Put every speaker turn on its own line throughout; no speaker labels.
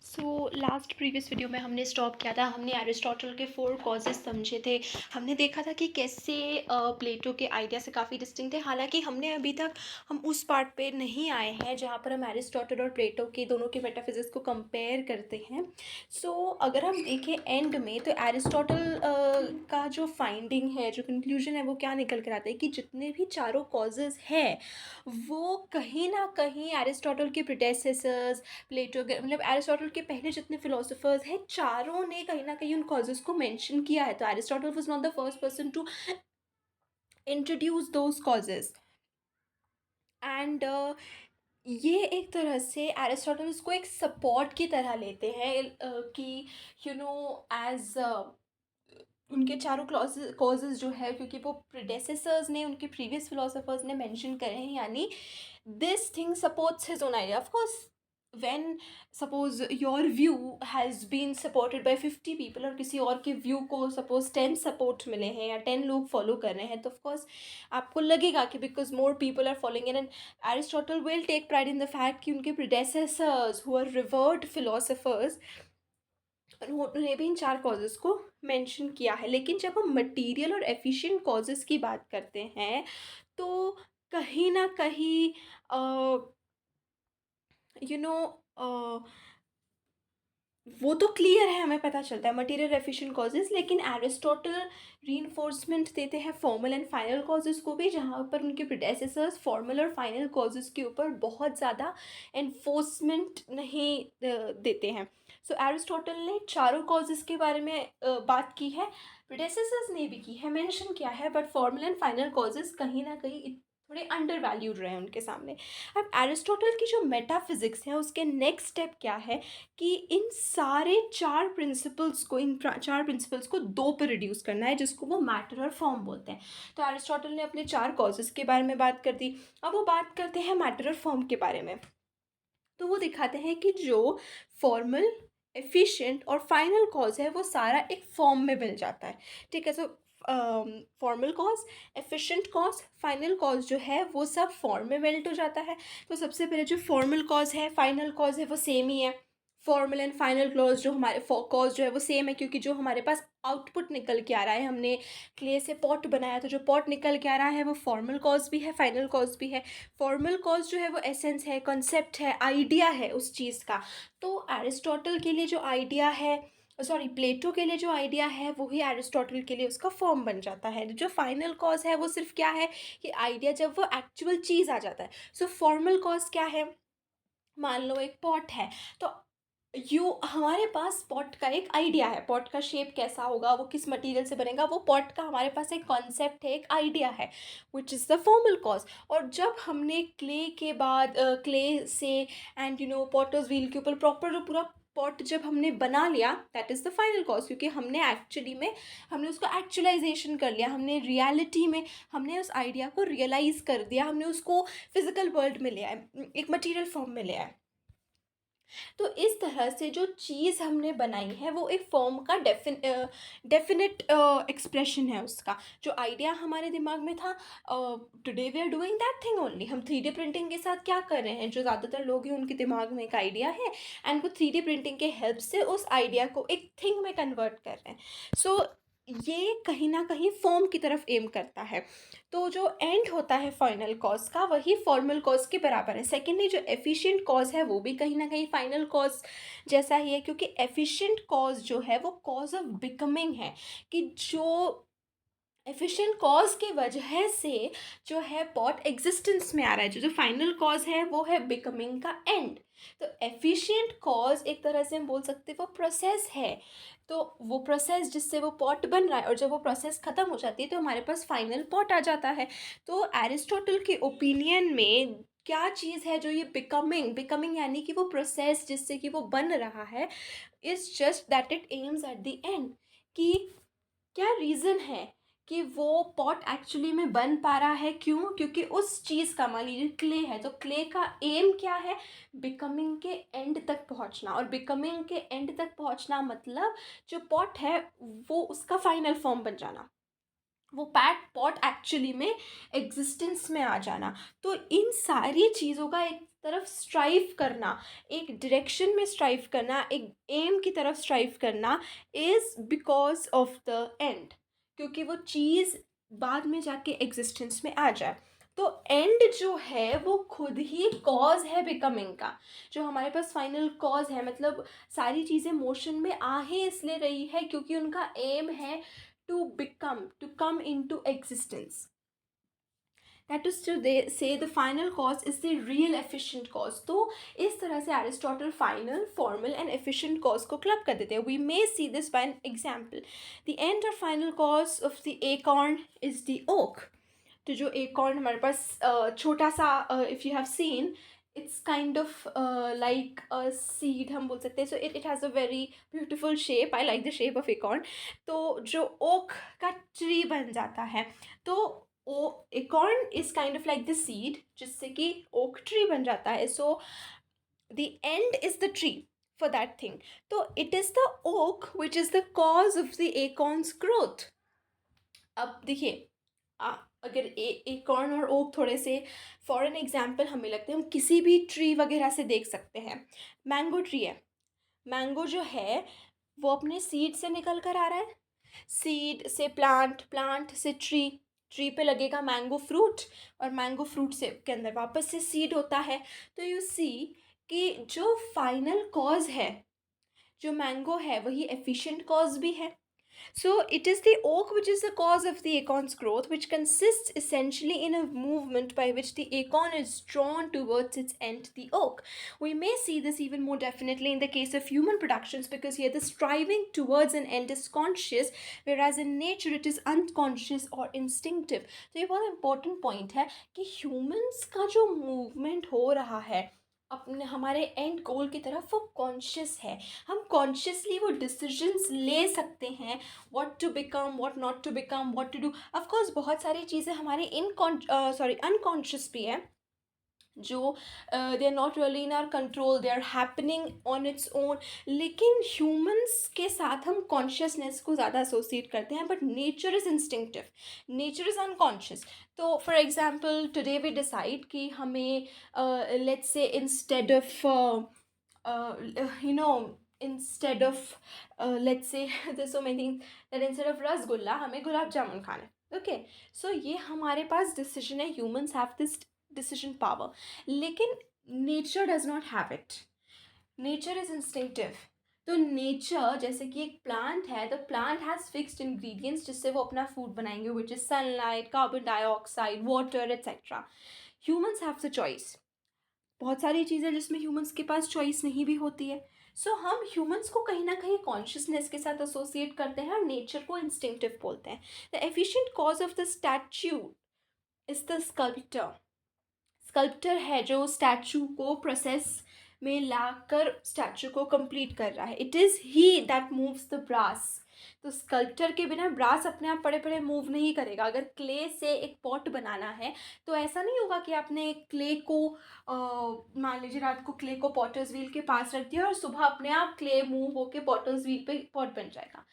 Last previous video में हमने stop किया था। हमने एरिस्टोटल के 4 कॉजेज़ समझे थे। हमने देखा था कि कैसे प्लेटो के आइडिया से काफ़ी डिस्टिंक्ट थे। हालाँकि हमने अभी तक हम उस पार्ट पे नहीं आए हैं जहाँ पर हम एरिस्टोटल और प्लेटो के दोनों के मेटाफिज़िक्स को कंपेयर करते हैं। अगर हम देखें एंड में, तो एरिस्टोटल का जो फाइंडिंग है, जो कंक्लूजन है, वो क्या निकल कर आता है कि जितने भी चारों कॉजेज़ हैं, वो कहीं न कहीं एरिस्टोटल के प्रीडेसेसर्स, प्लेटो के, मतलब एरिस्टोटल के पहले जितने फिलोसोफर्स हैं, चारों ने कहीं न कहीं उन कॉजेज़ को मेंशन किया है। तो Aristotle was not the first person to introduce those causes. And ये एक तरह से एरिस्टोटल इसको एक सपोर्ट की तरह लेते हैं, कि यू नो एज़ उनके चारों कॉजेज़ जो है, क्योंकि वो प्रीडेसेसर्स ने, उनके प्रीवियस फिलोसोफर्स ने मेंशन करे हैं, यानी this thing supports his own idea. Of course, when suppose your view has been supported by 50 people और किसी और के व्यू को सपोज 10 सपोर्ट मिले हैं या 10 लोग फॉलो कर रहे हैं, तो ऑफ कोर्स आपको लगेगा कि because more people are following in. And Aristotle will take pride in the fact कि उनके predecessors who are revered philosophers, उन्होंने भी इन 4 कॉजेज़ को मेंशन किया है। लेकिन जब हम मटीरियल और एफिशिएंट कॉजेज़ की बात करते हैं, तो कहीं न कहीं यू नो वो तो क्लियर है, हमें पता चलता है मटीरियल एफिशिएंट कॉजेज़। लेकिन एरिस्टोटल रीइंफोर्समेंट देते हैं फॉर्मल एंड फाइनल कॉजेज़ को भी, जहाँ पर उनके प्रीडेसेसर्स फॉर्मल और फाइनल कॉजेज़ के ऊपर बहुत ज़्यादा एनफोर्समेंट नहीं देते हैं। एरिस्टोटल ने चारों कॉजेज़ के बारे में बात की है, प्रीडेसेसर्स ने भी की है, मेंशन किया है, but formal and final causes कहीं न कहीं थोड़े अंडर वैल्यूड रहे हैं उनके सामने। अब एरिस्टोटल की जो मेटाफिज़िक्स है, उसके नेक्स्ट स्टेप क्या है कि इन सारे 4 प्रिंसिपल्स को, इन 4 प्रिंसिपल्स को 2 पे रिड्यूस करना है, जिसको वो मैटर और फॉर्म बोलते हैं। तो एरिस्टोटल ने अपने 4 कॉजेज़ के बारे में बात कर दी। अब वो बात करते हैं मैटर और फॉर्म के बारे में। तो वो दिखाते हैं कि जो फॉर्मल, एफिशिएंट और फाइनल कॉज है, वो सारा एक फॉर्म में मिल जाता है। ठीक है? Formal cause, efficient cause, final cause जो है, वो सब फॉर्म में मेल्ट हो जाता है। तो सबसे पहले जो फॉर्मल कॉज है, फाइनल कॉज है, वो सेम ही है। फॉर्मल एंड फाइनल क्लॉज जो हमारे कॉज जो है, वो सेम है, क्योंकि जो हमारे पास आउटपुट निकल के आ रहा है, हमने क्ले से पॉट बनाया, तो जो पॉट निकल के आ रहा है, वो फॉर्मल कॉज भी है, फाइनल कॉज भी है। फॉर्मल कॉज जो है, वो एसेंस है, कॉन्सेप्ट है, आइडिया है उस चीज़ का। तो एरिस्टोटल के लिए जो आइडिया है, सॉरी, प्लेटो के लिए जो आइडिया है, वही एरिस्टोटल के लिए उसका फॉर्म बन जाता है। जो फाइनल कॉज है, वो सिर्फ क्या है कि आइडिया जब वो एक्चुअल चीज़ आ जाता है। फॉर्मल कॉज क्या है? मान लो एक पॉट है, तो हमारे पास पॉट का एक आइडिया है, पॉट का शेप कैसा होगा, वो किस मटेरियल से बनेगा, वो पॉट का हमारे पास एक कॉन्सेप्ट है, एक आइडिया है, विच इज़ द फॉर्मल कॉज। और जब हमने क्ले के बाद क्ले से एंड पॉटर्स व्हील के ऊपर प्रॉपर पूरा पॉट जब हमने बना लिया, that is the final cause, क्योंकि हमने उसको एक्चुअलाइजेशन कर लिया, हमने रियलिटी में हमने उस आइडिया को रियलाइज़ कर दिया, हमने उसको फिजिकल वर्ल्ड में ले आए, एक मटेरियल फॉर्म में ले आए। तो इस तरह से जो चीज़ हमने बनाई है, वो एक फॉर्म का डेफिनेट एक्सप्रेशन है उसका। जो आइडिया हमारे दिमाग में था, today we are doing that thing only. हम 3D प्रिंटिंग के साथ क्या कर रहे हैं, जो ज़्यादातर लोग हैं उनके दिमाग में एक आइडिया है, एंड वो 3D प्रिंटिंग के हेल्प से उस आइडिया को एक थिंग में कन्वर्ट कर रहे हैं। सो ये कहीं ना कहीं फॉर्म की तरफ एम करता है। तो जो एंड होता है फाइनल कॉज का, वही फॉर्मल कॉज के बराबर है। सेकेंडली, जो एफिशिएंट कॉज है, वो भी कहीं ना कहीं फाइनल कॉज जैसा ही है, क्योंकि एफिशिएंट कॉज जो है, वो कॉज ऑफ बिकमिंग है, कि जो एफिशिएंट कॉज की वजह से जो है पॉट एग्जिस्टेंस में आ रहा है। जो फाइनल कॉज है, वो है बिकमिंग का एंड। तो एफिशिएंट कॉज एक तरह से हम बोल सकते हैं वो प्रोसेस है। तो वो प्रोसेस जिससे वो पॉट बन रहा है, और जब वो प्रोसेस ख़त्म हो जाती है, तो हमारे पास फाइनल पॉट आ जाता है। तो एरिस्टोटल के ओपिनियन में क्या चीज़ है जो ये बिकमिंग यानी कि वो प्रोसेस जिससे कि वो बन रहा है, is just that it aims at the end. कि क्या रीज़न है कि वो पॉट एक्चुअली में बन पा रहा है? क्यों? क्योंकि उस चीज़ का, मान लीजिए क्ले है, तो क्ले का एम क्या है? बिकमिंग के एंड तक पहुंचना। और बिकमिंग के एंड तक पहुंचना मतलब जो पॉट है, वो उसका फाइनल फॉर्म बन जाना, वो पॉट एक्चुअली में एग्जिस्टेंस में आ जाना। तो इन सारी चीज़ों का एक तरफ स्ट्राइव करना, एक डायरेक्शन में स्ट्राइव करना, एक एम की तरफ स्ट्राइव करना, is because of the and, क्योंकि वो चीज़ बाद में जाके एग्जिस्टेंस में आ जाए। तो एंड जो है वो खुद ही कॉज है बिकमिंग का। जो हमारे पास फाइनल कॉज है, मतलब सारी चीज़ें मोशन में आ ही इसलिए रही है क्योंकि उनका एम है to become, to come in to existence. That is to they say the final cause is the real efficient cause. तो इस तरह से Aristotle final, formal and efficient cause को क्लब कर देते हैं। We may see this by an example. The end और final cause of the acorn is the oak. तो जो एकॉर्न हमारे पास छोटा सा, if you have seen, it's kind of like a seed हम बोल सकते हैं। So it has a very beautiful shape, I like the shape of acorn. तो जो ओक का ट्री बन जाता है, तो oh acorn is kind of like the seed जिससे कि ओक ट्री बन जाता है। So the end is the tree for that thing. तो it is the oak which is the cause of the acorn's growth. अब देखिए, अगर acorn और ओक थोड़े से फॉर एग्जाम्पल हमें लगते हैं, हम किसी भी ट्री वगैरह से देख सकते हैं। मैंगो ट्री है, मैंगो जो है वो अपने सीड से निकल कर आ रहा है, सीड से प्लांट, प्लांट से ट्री, ट्री पे लगेगा मैंगो फ्रूट, और मैंगो फ्रूट से के अंदर वापस से सीड होता है। तो यू सी कि जो फाइनल कॉज है, जो मैंगो है, वही एफिशिएंट कॉज भी है। So it is the oak which is the cause of the acorn's growth, which consists essentially in a movement by which the acorn is drawn towards its end, the oak. We may see this even more definitely in the case of human productions, because here the striving towards an end is conscious, whereas in nature it is unconscious or instinctive. तो ये बहुत important point है कि humans का जो movement हो रहा है अपने हमारे एंड गोल की तरफ, वो कॉन्शियस है। हम कॉन्शियसली वो डिसीजंस ले सकते हैं, what to become, what not to become, what to do. Of course बहुत सारी चीज़ें हमारे अनकॉन्शियस भी हैं, जो they are not really in our control, they are happening on its own. लेकिन ह्यूमंस के साथ हम कॉन्शियसनेस को ज़्यादा एसोसिएट करते हैं, but nature is instinctive, nature is unconscious. तो for example today we decide कि हमें let's say instead of you know instead of let's say there's so many things, that instead of rasgulla हमें गुलाब जामुन खाना है। ओके, सो ये हमारे पास decision है, humans have this decision power, लेकिन nature does not have it. Nature is instinctive. तो nature जैसे कि एक प्लांट है, the plant has fixed ingredients जिससे वो अपना फूड बनाएंगे, which is sunlight, carbon dioxide, water, etcetera. Humans have the choice. बहुत सारी चीज़ें जिसमें ह्यूमंस के पास चॉइस नहीं भी होती है। सो हम ह्यूमंस को कहीं ना कहीं कॉन्शियसनेस के साथ एसोसिएट करते हैं और नेचर को इंस्टिंक्टिव बोलते हैं। The efficient cause of the statue is the sculptor. Sculptor है जो स्टैचू को प्रोसेस में लाकर स्टैचू को कंप्लीट कर रहा है। It is he that moves the brass. तो स्कल्प्टर के बिना ब्रास अपने आप पड़े पड़े मूव नहीं करेगा। अगर क्ले से एक पॉट बनाना है तो ऐसा नहीं होगा कि आपने क्ले को मान लीजिए रात को क्ले को पॉटर्स व्हील के पास रख दिया और सुबह अपने आप क्ले मूव होके पॉटर्स व्हील पे पॉट बन जाएगा।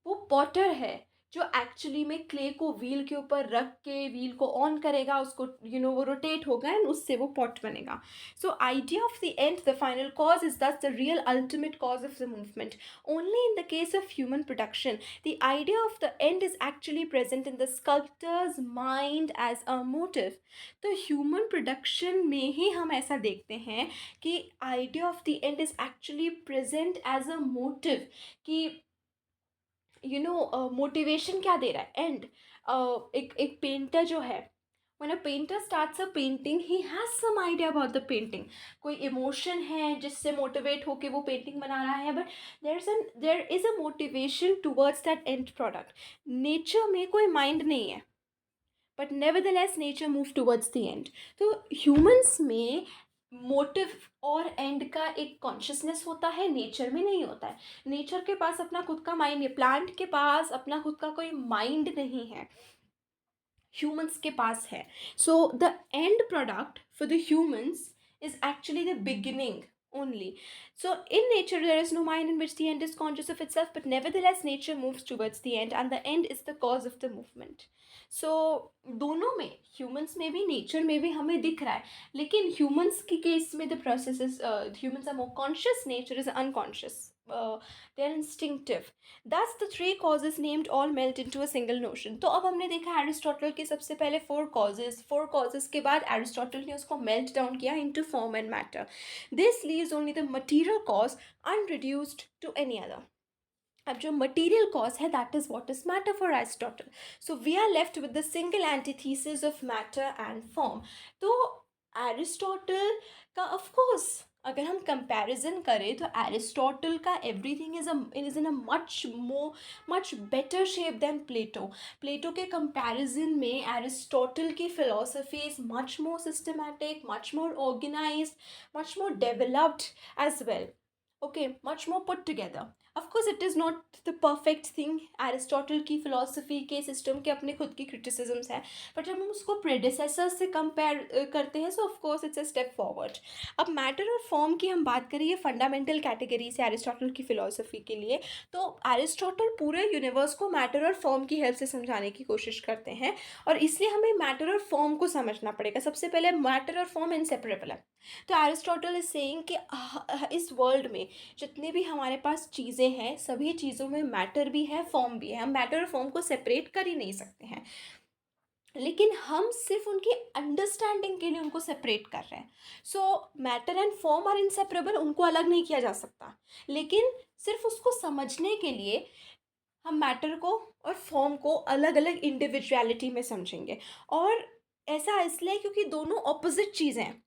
वो पॉटर है जो एक्चुअली में क्ले को व्हील के ऊपर रख के व्हील को ऑन करेगा, उसको वो रोटेट होगा एंड उससे वो पॉट बनेगा। So idea of the end, the final cause, is thus the real ultimate cause of the movement. Only in the case of human production the idea of the end is actually present in the sculptor's mind as a motive. तो human production में ही हम ऐसा देखते हैं कि idea of the end is actually present as a motive, कि motivation क्या दे रहा है एंड। एक पेंटर जो है, when a painter starts a painting he has some idea about the painting। कोई इमोशन है जिससे मोटिवेट होके वो पेंटिंग बना रहा है, but there is a motivation towards that end product। Nature में कोई माइंड नहीं है, but nevertheless nature move towards the and. तो ह्यूमंस में मोटिव और एंड का एक कॉन्शियसनेस होता है, नेचर में नहीं होता है। नेचर के पास अपना खुद का माइंड है, प्लांट के पास अपना खुद का कोई माइंड नहीं है, ह्यूमंस के पास है। So the and product for the humans is actually the beginning only. So in nature there is no mind in which the end is conscious of itself, but nevertheless nature moves towards the end, and the end is the cause of the movement. So दोनों में, humans में भी nature में भी हमें दिख रहा है, लेकिन humans के केस में the process is humans are more conscious, nature is unconscious. They're instinctive. Thus the three causes named all melt into a single notion. तो अब हमने देखा एरिस्टोटल के सबसे पहले फोर कॉजेस के बाद एरिस्टोटल ने उसको मेल्ट डाउन किया into form and matter. This leaves only the material cause unreduced to any other. अब जो material cause है, that is what is matter for Aristotle. So we are left with the single antithesis of matter and form. तो Aristotle का of course अगर हम comparison करें तो Aristotle का everything is in a much better shape than Plato के comparison में Aristotle की philosophy is much more systematic, much more organised, much more developed as well. Okay, much more put together. Of course it is not the perfect thing. Aristotle की philosophy के system के अपने खुद की criticisms हैं, but जब हम उसको प्रेडिसेसर से कंपेयर करते हैं, सो of course it's a step forward. अब मैटर और फॉर्म की हम बात करें, ये फंडामेंटल कैटेगरी से एरिस्टोटल की फिलोसफी के लिए. तो एरिस्टोटल पूरे यूनिवर्स को मैटर और फॉर्म की हेल्प से समझाने की कोशिश करते हैं, और इसलिए हमें मैटर और फॉर्म को समझना पड़ेगा. सबसे पहले मैटर और फॉर्म इनसेपरेबल है. तो एरिस्टोटल इज सेइंग कि इस वर्ल्ड में जितनी भी हमारे पास चीज़ें हैं, सभी चीज़ों में मैटर भी है, फॉर्म भी है. हम मैटर और फॉर्म को सेपरेट कर ही नहीं सकते हैं, लेकिन हम सिर्फ उनकी अंडरस्टैंडिंग के लिए उनको सेपरेट कर रहे हैं. So matter and form are inseparable, उनको अलग नहीं किया जा सकता, लेकिन सिर्फ उसको समझने के लिए हम मैटर को और फॉर्म को अलग अलग इंडिविजुअलिटी में समझेंगे. और ऐसा इसलिए क्योंकि दोनों ऑपोजिट चीज़ें हैं,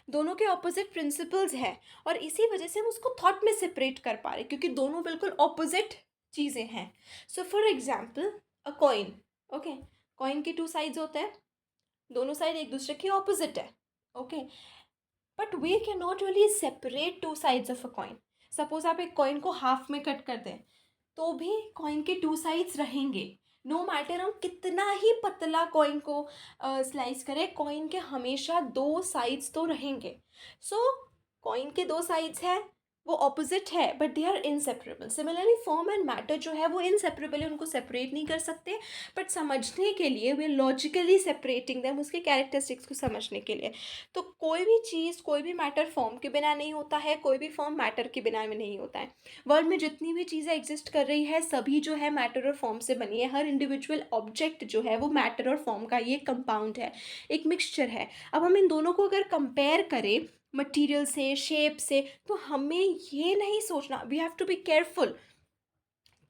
दोनों के ऑपोजिट प्रिंसिपल्स हैं, और इसी वजह से हम उसको थॉट में सेपरेट कर पा रहे हैं, क्योंकि दोनों बिल्कुल ऑपोजिट चीज़ें हैं. So for example a coin. Okay, coin के टू साइड्स होते हैं, दोनों साइड एक दूसरे की ऑपोजिट है. Okay, but we can not really separate two sides of a coin. Suppose आप एक कॉइन को हाफ में कट कर दें, तो भी कॉइन के टू साइड्स रहेंगे. नो मैटर हम कितना ही पतला कॉइन को स्लाइस करें, कॉइन के हमेशा दो साइड्स तो रहेंगे. सो कॉइन के दो साइड्स है, वो ऑपोजिट है, but they are inseparable. Similarly form and matter जो है वो इनसेपरेबल है, उनको सेपरेट नहीं कर सकते, बट समझने के लिए वे लॉजिकली सेपरेटिंग दैम, उसके कैरेक्टरिस्टिक्स को समझने के लिए. तो कोई भी चीज़, कोई भी मैटर फॉर्म के बिना नहीं होता है, कोई भी फॉर्म मैटर के बिना में नहीं होता है. वर्ल्ड में जितनी भी चीज़ें एग्जिस्ट कर रही है, सभी जो है मैटर और फॉर्म से बनी है. हर इंडिविजुअल ऑब्जेक्ट जो है वो मैटर और फॉर्म का ये कंपाउंड है, एक मिक्सचर है. अब हम इन दोनों को अगर कंपेयर करें मटेरियल से, शेप से, तो हमें ये नहीं सोचना, we have to be careful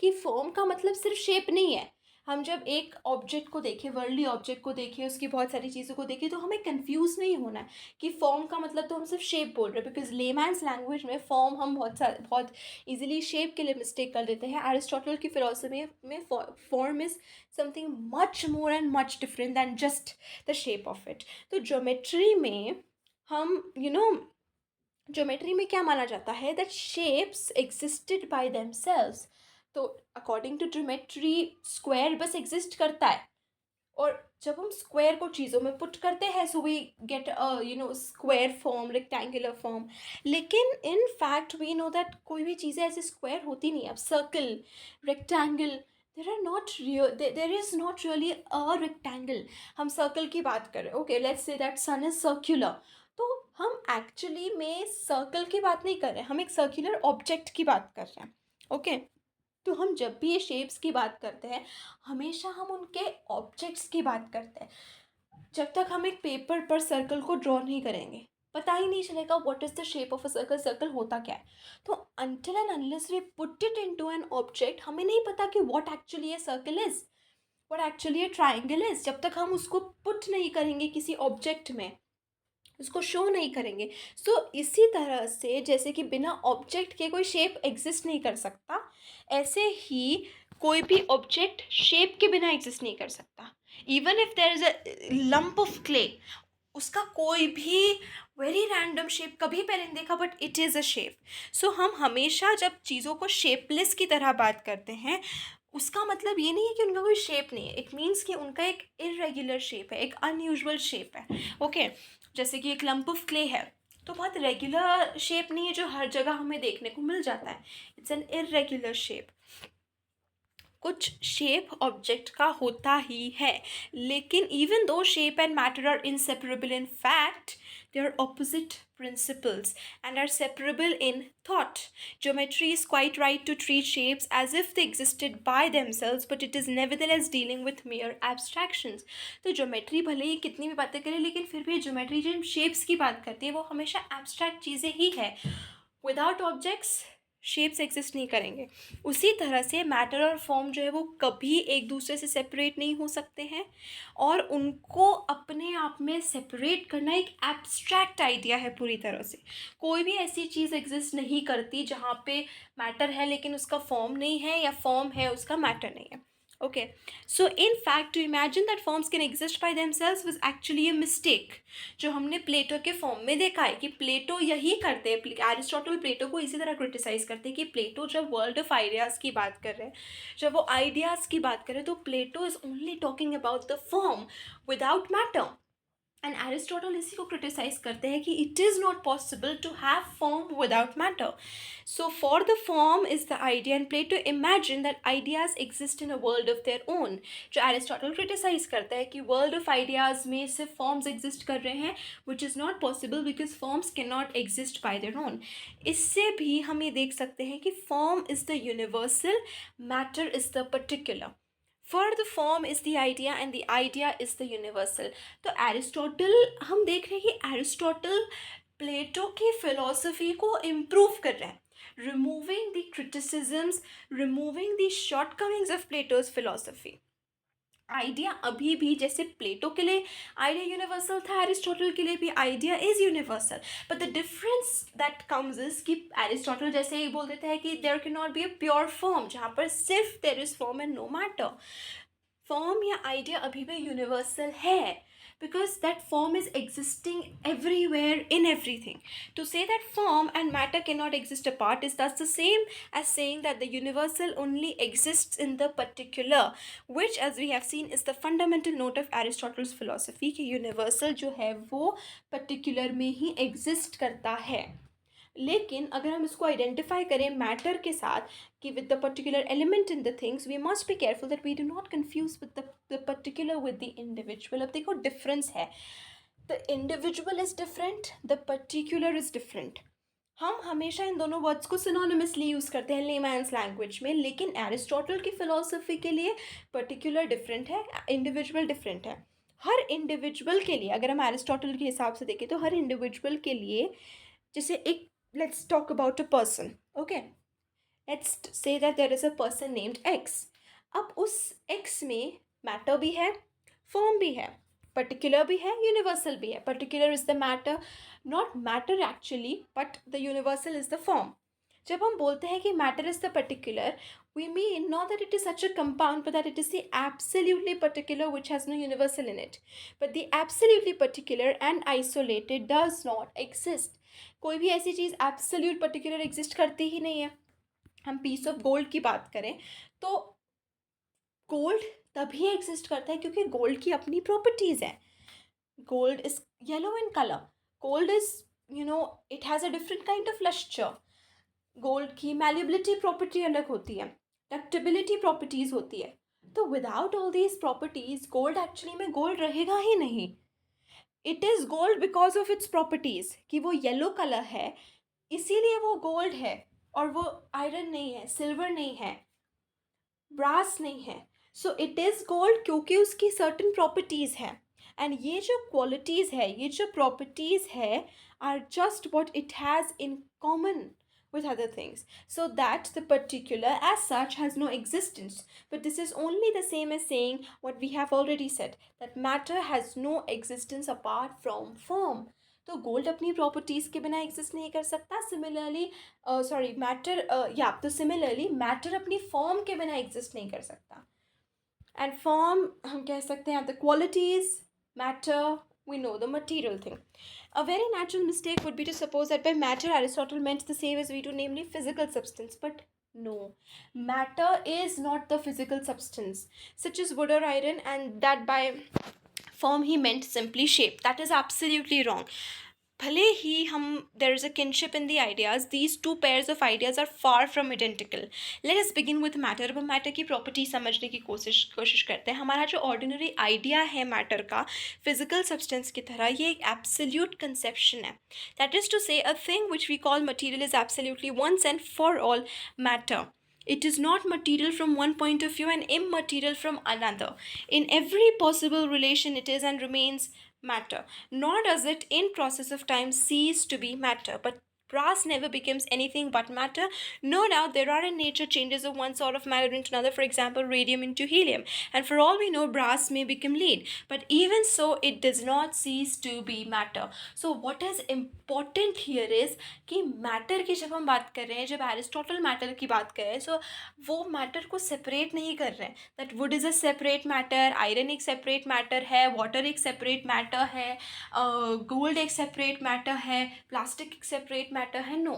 कि फॉर्म का मतलब सिर्फ शेप नहीं है. हम जब एक ऑब्जेक्ट को देखें, वर्ल्डली ऑब्जेक्ट को देखें, उसकी बहुत सारी चीज़ों को देखें, तो हमें कंफ्यूज नहीं होना है कि फॉर्म का मतलब तो हम सिर्फ शेप बोल रहे हैं, बिकॉज लेमैन्स लैंग्वेज में फॉर्म हम बहुत इजीली शेप के लिए मिस्टेक कर देते हैं. एरिस्टोटल की फिलोसफी में form is something much more and much different than just the shape of it. तो ज्योमेट्री में हम ज्योमेट्री में क्या माना जाता है, that shapes existed by themselves. तो अकॉर्डिंग टू ज्योमेट्री स्क्वायर बस एग्जिस्ट करता है, और जब हम स्क्वायर को चीज़ों में पुट करते हैं, so we get square form, rectangular form. लेकिन in fact we know that कोई भी चीज़ें ऐसे स्क्वायर होती नहीं. अब circle, rectangle, there is not really a rectangle. हम सर्कल की बात करें, okay, let's say that sun is circular, तो हम एक्चुअली में सर्कल की बात नहीं कर रहे हैं, हम एक सर्कुलर ऑब्जेक्ट की बात कर रहे हैं. ओके, तो हम जब भी ये शेप्स की बात करते हैं, हमेशा हम उनके ऑब्जेक्ट्स की बात करते हैं. जब तक हम एक पेपर पर सर्कल को ड्रॉ नहीं करेंगे, पता ही नहीं चलेगा what is the shape of a circle, circle होता क्या है. तो until and unless we put it into an object, हमें नहीं पता कि what actually a circle is, what actually a triangle is. जब तक हम उसको पुट नहीं करेंगे किसी ऑब्जेक्ट में, उसको शो नहीं करेंगे. सो इसी तरह से जैसे कि बिना ऑब्जेक्ट के कोई शेप एग्जिस्ट नहीं कर सकता, ऐसे ही कोई भी ऑब्जेक्ट शेप के बिना एग्जिस्ट नहीं कर सकता. Even if there is a lump of clay, उसका कोई भी वेरी रैंडम शेप कभी पहले नहीं देखा, but it is a shape. So हम हमेशा जब चीज़ों को शेपलेस की तरह बात करते हैं, उसका मतलब ये नहीं है कि उनका कोई शेप नहीं है. इट मीन्स कि उनका एक इरेगुलर शेप है, एक अनयूजुअल शेप है. ओके, जैसे कि एक लंप ऑफ क्ले है, तो बहुत रेगुलर शेप नहीं है जो हर जगह हमें देखने को मिल जाता है, इट्स एन इरेगुलर शेप। कुछ शेप ऑब्जेक्ट का होता ही है, लेकिन even though shape and matter are inseparable in fact, they are opposite principles and are separable in thought. Geometry is quite right to treat shapes as if they existed by themselves, but it is nevertheless dealing with mere abstractions. तो geometry भले ही कितनी भी बातें करे, लेकिन फिर भी geometry जिन shapes की बात करती है वो हमेशा एब्स्ट्रैक्ट चीज़ें ही है। विदाउट ऑब्जेक्ट्स शेप्स एग्जिस्ट नहीं करेंगे। उसी तरह से मैटर और फॉर्म जो है वो कभी एक दूसरे से सेपरेट नहीं हो सकते हैं, और उनको अपने आप में सेपरेट करना एक एब्स्ट्रैक्ट आइडिया है पूरी तरह से। कोई भी ऐसी चीज़ एग्जिस्ट नहीं करती जहाँ पे मैटर है लेकिन उसका फॉर्म नहीं है, या फॉर्म है उसका मैटर नहीं है। Okay, so in fact to imagine that forms can exist by themselves was actually a mistake. जो हमने प्लेटो के फॉर्म में देखा है कि प्लेटो यही करते हैं, एरिस्टोटल प्लेटो को इसी तरह क्रिटिसाइज करते हैं कि प्लेटो जब वर्ल्ड ऑफ आइडियाज़ की बात कर रहे हैं, जब वो आइडियाज़ की बात कर रहे हैं, तो Plato is only talking about the form without matter. And Aristotle इसी को क्रिटिसाइज करते हैं कि it is not possible to have form without matter. So for the form is the idea and Plato imagine that ideas exist in a world of their own. जो Aristotle criticise करता है कि world of ideas में सिर्फ forms exist कर रहे हैं, which is not possible because forms can not exist bye their own. इससे भी हम ये देख सकते हैं कि form is the universal, matter is the particular. For the form is the idea and the idea is the universal. तो Aristotle, हम देख रहे हैं कि एरिस्टोटल प्लेटो की फिलॉसफी को इम्प्रूव कर रहे हैं, removing the criticisms, removing the shortcomings of Plato's philosophy. Idea अभी भी जैसे प्लेटो के लिए आइडिया यूनिवर्सल था, एरिस्टोटल के लिए भी idea is universal, but the difference that comes is कि एरिस्टोटल जैसे ही बोल देते हैं कि there can not be a pure form, जहाँ पर सिर्फ there is form and no matter. Form या आइडिया अभी भी यूनिवर्सल है, because that form is existing everywhere in everything. To say that form and matter cannot exist apart is thus the same as saying that the universal only exists in the particular, which as we have seen is the fundamental note of Aristotle's philosophy कि universal जो है वो particular में ही exist करता है। लेकिन अगर हम इसको आइडेंटिफाई करें मैटर के साथ कि with the particular element in the things, we must be careful that we do not confuse with the particular with the individual. अब देखो डिफरेंस है, the individual is different, the particular is different. हम हमेशा इन दोनों words को synonymously use करते हैं layman's language में, लेकिन एरिस्टोटल की फिलॉसफी के लिए पर्टिकुलर डिफरेंट है, इंडिविजुअल डिफरेंट है। हर इंडिविजुअल के लिए, अगर हम एरिस्टोटल के हिसाब से देखें तो हर इंडिविजुअल के लिए, जैसे एक, let's talk about a person, okay, let's say that there is a person named X. अब उस X में मैटर भी है, फॉर्म भी है, पर्टिकुलर भी है, यूनिवर्सल भी है। Particular is the matter, not matter actually, but the universal is the form. जब हम बोलते हैं कि matter is the particular, we mean not that it is such a compound, but that it is the absolutely particular which has no universal in it. But the absolutely particular and isolated does not exist. कोई भी ऐसी चीज़ absolute particular exist करती ही नहीं है। हम piece of gold की बात करें तो गोल्ड तभी एग्जिस्ट करता है क्योंकि गोल्ड की अपनी प्रॉपर्टीज़ हैं। Gold is yellow in colour, gold is, it has a different kind of lustre. Gold की मैल्येबिलिटी प्रॉपर्टी अलग होती है, डक्टेबिलिटी प्रॉपर्टीज़ होती है। तो without all these properties gold actually में गोल्ड रहेगा ही नहीं। It is gold because of its properties, कि वो येलो कलर है इसीलिए वो गोल्ड है, और वो आयरन नहीं है, सिल्वर नहीं है, ब्रास नहीं है। सो इट इज़ गोल्ड क्योंकि उसकी सर्टन प्रॉपर्टीज़ हैं, एंड ये जो क्वालिटीज़ है, ये जो प्रॉपर्टीज़ है, are just what it has in common with other things, so that the particular as such has no existence. But this is only the same as saying what we have already said, that matter has no existence apart from form. तो gold अपनी properties के बिना exist नहीं कर सकता। Similarly similarly matter अपनी form के बिना एग्जिस्ट नहीं कर सकता। एंड फॉर्म हम कह सकते हैं the qualities, matter, we know the material thing. A very natural mistake would be to suppose that by matter Aristotle meant the same as we do, namely physical substance. But no, matter is not the physical substance, such as wood or iron, and that by form he meant simply shape. That is absolutely wrong. भले ही हम there is a kinship in the ideas, these two pairs of ideas are far from identical. Let us begin with matter. अब हम matter की property समझने की कोशिश करते हैं। हमारा जो ऑर्डिनरी आइडिया है मैटर का, फिजिकल सब्सटेंस की तरह, ये एक एब्सोल्यूट कंसेप्शन है। That is to say a thing which we call material is absolutely once and for all matter. It is not material from one point of view and immaterial from another. In every possible relation, it is and remains matter. Nor does it, in process of time, cease to be matter. But brass never becomes anything but matter. No doubt there are in nature changes of one sort of matter into another, for example, radium into helium. And for all we know, brass may become lead. But even so, it does not cease to be matter. So what is important here is कि matter की जब हम बात कर रहे हैं, जब Aristotle matter की बात कर रहे हैं, सो वो मैटर को सेपरेट नहीं कर रहे हैं। That wood is a separate matter, iron एक सेपरेट मैटर है, वाटर एक सेपरेट मैटर है, गोल्ड एक सेपरेट मैटर है, प्लास्टिक एक सेपरेट मैटर है। No,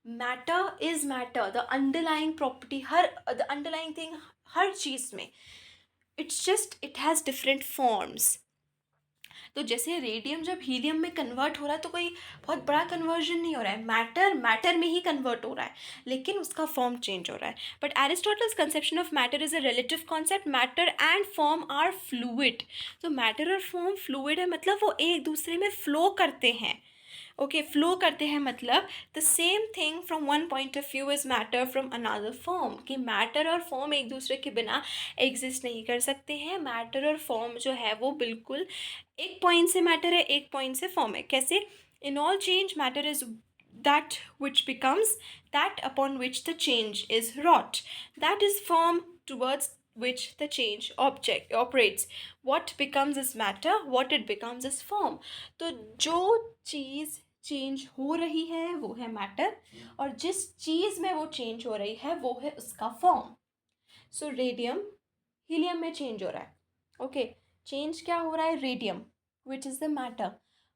matter is matter. The underlying property, the underlying thing हर चीज़ में, it's just it has different forms. तो जैसे रेडियम जब हीलियम में कन्वर्ट हो रहा है तो कोई बहुत बड़ा कन्वर्जन नहीं हो रहा है, मैटर मैटर में ही कन्वर्ट हो रहा है, लेकिन उसका फॉर्म चेंज हो रहा है। But Aristotle's conception of matter is a relative concept. Matter and form are fluid. तो मैटर और फॉर्म फ्लूइड है, मतलब वो एक दूसरे में फ्लो करते हैं। ओके, फ्लो करते हैं मतलब the same thing from one point of view is matter from another form. कि मैटर और फॉर्म एक दूसरे के बिना एग्जिस्ट नहीं कर सकते हैं। मैटर और फॉर्म जो है वो बिल्कुल एक पॉइंट से मैटर है, एक पॉइंट से फॉर्म है। कैसे? In all change matter is that which becomes, that upon which the change is wrought, that is form towards which the change object operates. What becomes is matter, what it becomes is form. तो जो चीज़ change हो रही है वो है matter, और जिस चीज़ में वो चेंज हो रही है वो है उसका फॉर्म। सो रेडियम हीलियम में चेंज हो रहा है। ओके, चेंज क्या हो रहा है? Radium which is the matter,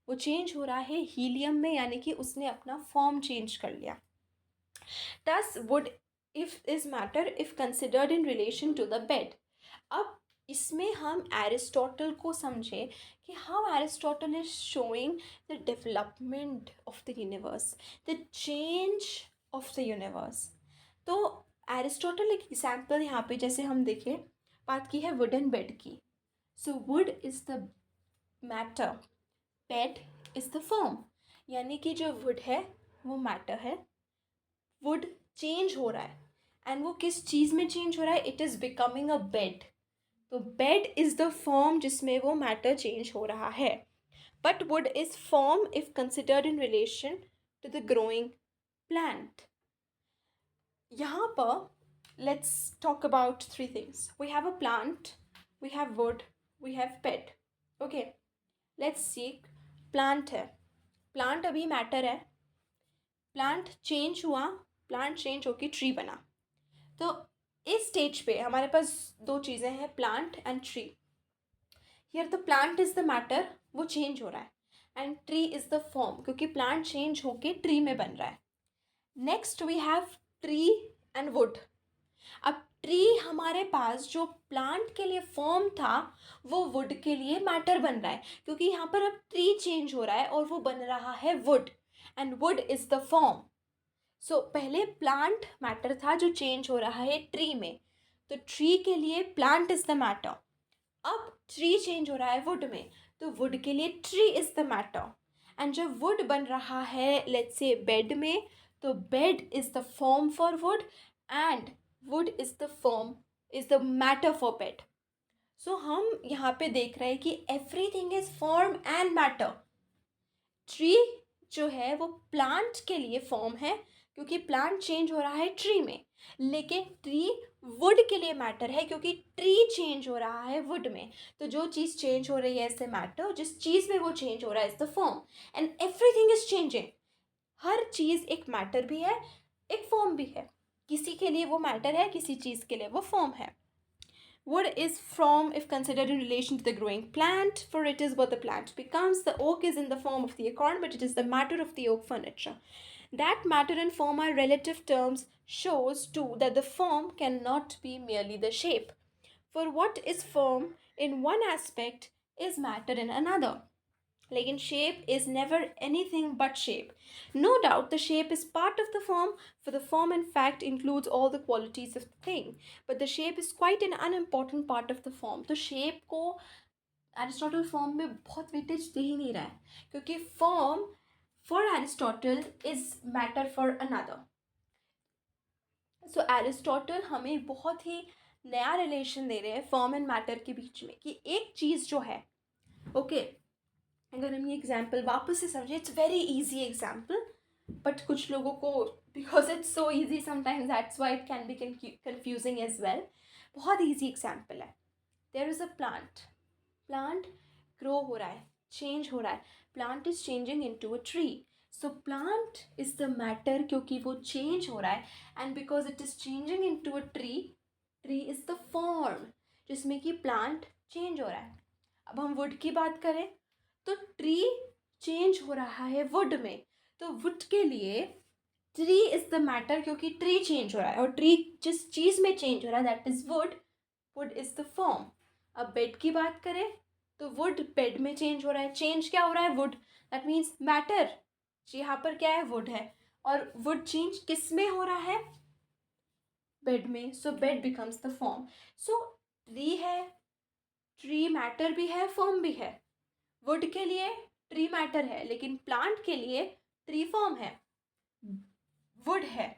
वो चेंज हो रहा है हीलियम में, यानी कि उसने अपना फॉर्म चेंज कर लिया। Thus would if is matter if considered in relation to the bed. अब इसमें हम एरिस्टोटल को समझें कि how Aristotle is showing the development of the universe, the change of the universe. तो एरिस्टोटल एक एग्जाम्पल यहाँ पे जैसे हम देखें, बात की है वुडन बेड की। So would is the matter, bed is the form, यानी कि जो वुड है वो मैटर है, वुड चेंज हो रहा है, एंड वो किस चीज़ में चेंज हो रहा है? It is becoming a bed. तो बेड इज़ द फॉर्म जिसमें वो मैटर चेंज हो रहा है। But wood is form if considered in relation to the growing plant. यहाँ पर let's talk about three things. We have a plant, we have wood, we have bed. Okay, let's see. Plant है, plant अभी matter है, plant change हुआ, plant change होकर tree बना। तो इस स्टेज पे हमारे पास दो चीज़ें हैं, plant and tree. Here the plant is the matter, वो चेंज हो रहा है, and tree is the form, क्योंकि प्लांट चेंज होके ट्री में बन रहा है। Next we have tree and wood. अब ट्री हमारे पास जो प्लांट के लिए फॉर्म था वो वुड के लिए मैटर बन रहा है, क्योंकि यहाँ पर अब ट्री चेंज हो रहा है और वो बन रहा है wood, and wood is the form. So पहले प्लांट मैटर था जो चेंज हो रहा है ट्री में, तो ट्री के लिए प्लांट इज़ द मैटर। अब ट्री चेंज हो रहा है वुड में, तो वुड के लिए tree is the matter. And जब वुड बन रहा है लेट्स से बेड में, तो bed is the form for wood, and wood is the form is the matter for bed. So हम यहाँ पे देख रहे हैं कि everything is form and matter. Tree जो है वो प्लांट के लिए फॉर्म है, क्योंकि प्लांट चेंज हो रहा है ट्री में, लेकिन ट्री वुड के लिए मैटर है, क्योंकि ट्री चेंज हो रहा है वुड में। तो जो चीज़ चेंज हो रही है इससे मैटर, जिस चीज़ में वो चेंज हो रहा है is the form, and everything is changing. हर चीज़ एक मैटर भी है, एक फॉर्म भी है। किसी के लिए वो मैटर है, किसी चीज़ के लिए वो फॉर्म है। Wood is from if considered in relation to the growing plant, for it is what the plant becomes. The oak is in the form of the acorn, but it is the matter of the oak furniture. That matter and form are relative terms shows too that the form cannot be merely the shape. For what is form in one aspect is matter in another. लेकिन shape is never anything but shape. No doubt the shape is part of the form, for the form in fact includes all the qualities of the thing, but the shape is quite an unimportant part of the form. तो shape को Aristotle form में बहुत weightage दे ही नहीं रहा है, क्योंकि form for Aristotle is matter for another. So Aristotle हमें बहुत ही नया रिलेशन दे रहे हैं फॉर्म एंड मैटर के बीच में, कि एक चीज़ जो है, ओके, अगर हम ये एग्जाम्पल वापस से समझे, it's very easy example, but कुछ लोगों को because it's so easy sometimes that's why it can be confusing as well. बहुत ईजी एग्जाम्पल है. There is a plant grow हो रहा है, चेंज हो रहा है. Plant is changing into a tree. So plant is the matter, क्योंकि वो चेंज हो रहा है, and because it is changing into a tree is the form जिसमें कि प्लांट चेंज हो रहा है. अब हम वुड की बात करें तो ट्री चेंज हो रहा है वुड में, तो वुड के लिए ट्री इज द मैटर, क्योंकि ट्री चेंज हो रहा है, और ट्री जिस चीज़ में चेंज हो रहा है that is would. Would is the form. अब बेड की बात करें तो वुड बेड में चेंज हो रहा है. चेंज क्या हो रहा है? वुड. That means matter. यहाँ पर क्या है? वुड है. और वुड चेंज किस में हो रहा है? बेड में. So bed becomes the form. So tree है, ट्री मैटर भी है, फॉर्म भी है. वुड के लिए ट्री मैटर है, लेकिन प्लांट के लिए ट्री फॉर्म है. वुड है,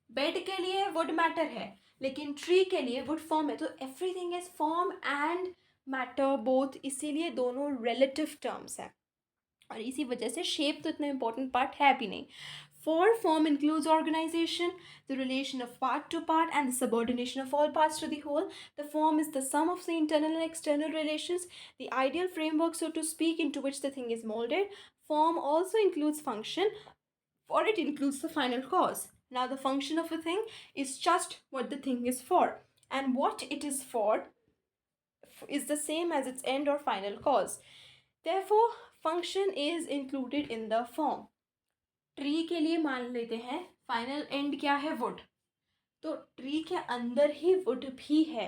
बेड के लिए वुड मैटर है, लेकिन ट्री के लिए वुड फॉर्म है. तो everything is form and matter both, इसीलिए दोनों रिलेटिव टर्म्स हैं, और इसी वजह से शेप तो इतना इम्पोर्टेंट पार्ट है भी नहीं. For form includes organization, the relation of part to part, and the subordination of all parts to the whole. The form is the sum of the internal and external relations, the ideal framework, so to speak, into which the thing is molded. Form also includes function, for it includes the final cause. Now, the function of a thing is just what the thing is for, and what it is for is the same as its end or final cause. Therefore, function is included in the form. Tree के लिए मान लेते हैं final and क्या है? Would. तो tree के अंदर ही वुड भी है.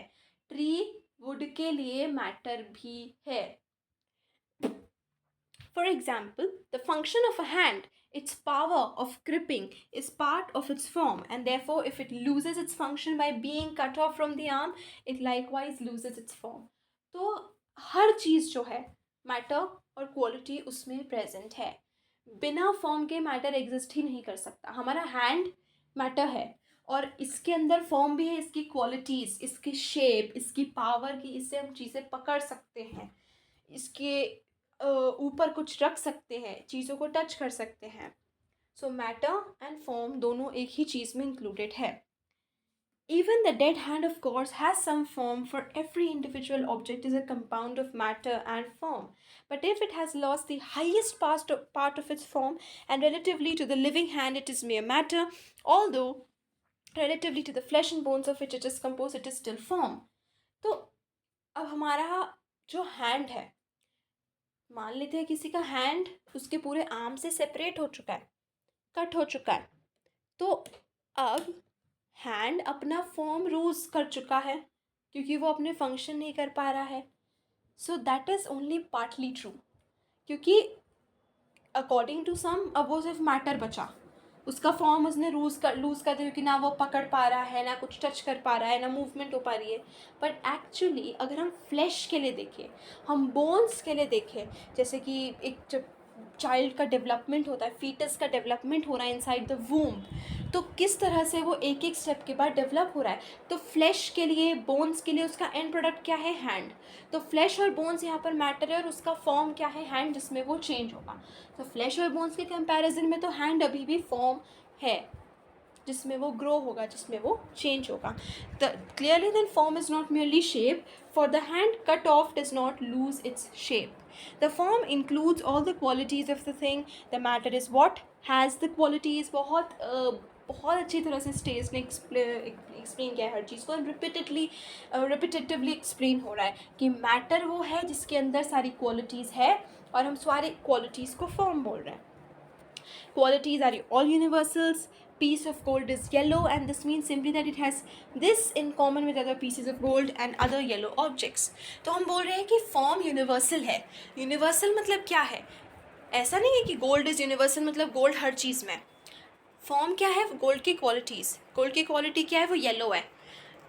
ट्री वुड के लिए मैटर भी है. For example, the function of a hand, its power of gripping, is part of its form, and therefore if it loses its function by being cut off from the arm, it likewise loses its form. तो हर चीज़ जो है matter और quality उसमें present है. बिना form के matter exist ही नहीं कर सकता. हमारा हैंड मैटर है, और इसके अंदर फॉर्म भी है, इसकी क्वालिटीज़, इसकी शेप, इसकी पावर, की इससे हम चीज़ें पकड़ सकते हैं, इसके ऊपर कुछ रख सकते हैं, चीज़ों को टच कर सकते हैं. सो मैटर एंड फॉर्म दोनों एक ही चीज़ में इंक्लूडेड है. Even the dead hand, of course, has some form, for every individual object is a compound of matter and form. But if it has lost the highest part of its form, and relatively to the living hand it is mere matter, although relatively to the flesh and bones of which it is composed, it is still form. तो अब हमारा जो hand है, मान लेते हैं किसी का हैंड उसके पूरे आर्म से सेपरेट हो चुका है, कट हो चुका है, तो अब हैंड अपना फॉर्म लूज कर चुका है, क्योंकि वो अपने फंक्शन नहीं कर पा रहा है. So that is only partly true, क्योंकि अकॉर्डिंग टू सम अब वो सिर्फ मैटर बचा, उसका फॉर्म उसने लूज़ कर दिया, क्योंकि ना वो पकड़ पा रहा है, ना कुछ टच कर पा रहा है, ना मूवमेंट हो पा रही है. बट एक्चुअली अगर हम फ्लैश के लिए देखें, हम बोन्स के लिए देखें, जैसे कि एक जब चाइल्ड का डेवलपमेंट होता है, फीटस का डेवलपमेंट हो रहा है इनसाइड द वूम, तो किस तरह से वो एक एक स्टेप के बाद डेवलप हो रहा है. तो फ्लैश के लिए, बोन्स के लिए उसका एंड प्रोडक्ट क्या है? हैंड. तो फ्लैश और बोन्स यहाँ पर मैटर है, और उसका फॉर्म क्या है? हैंड, जिसमें वो चेंज होगा. तो फ्लैश और बोन्स के कंपैरिजन में तो हैंड अभी भी फॉर्म है, जिसमें वो ग्रो होगा, जिसमें वो चेंज होगा. Clearly then form is not merely shape, for the hand cut off does not lose its shape. The form includes all the qualities of the thing. The matter is what has the qualities. बहुत अच्छी तरह से stage ने explain किया है हर चीज़ को, repetitively explain हो रहा है कि मैटर वो है जिसके अंदर सारी क्वालिटीज़ है, और हम सारी क्वालिटीज़ को फॉर्म बोल रहे हैं. Qualities are all universals. Piece of gold is yellow, and this means simply that it has this in common with other pieces of gold and other yellow objects. तो हम बोल रहे हैं कि फॉर्म यूनिवर्सल है. यूनिवर्सल मतलब क्या है? ऐसा नहीं है कि गोल्ड इज़ यूनिवर्सल मतलब गोल्ड हर चीज़ में। फॉर्म क्या है? गोल्ड की क्वालिटीज़, गोल्ड की क्वालिटी क्या है? वो येलो है।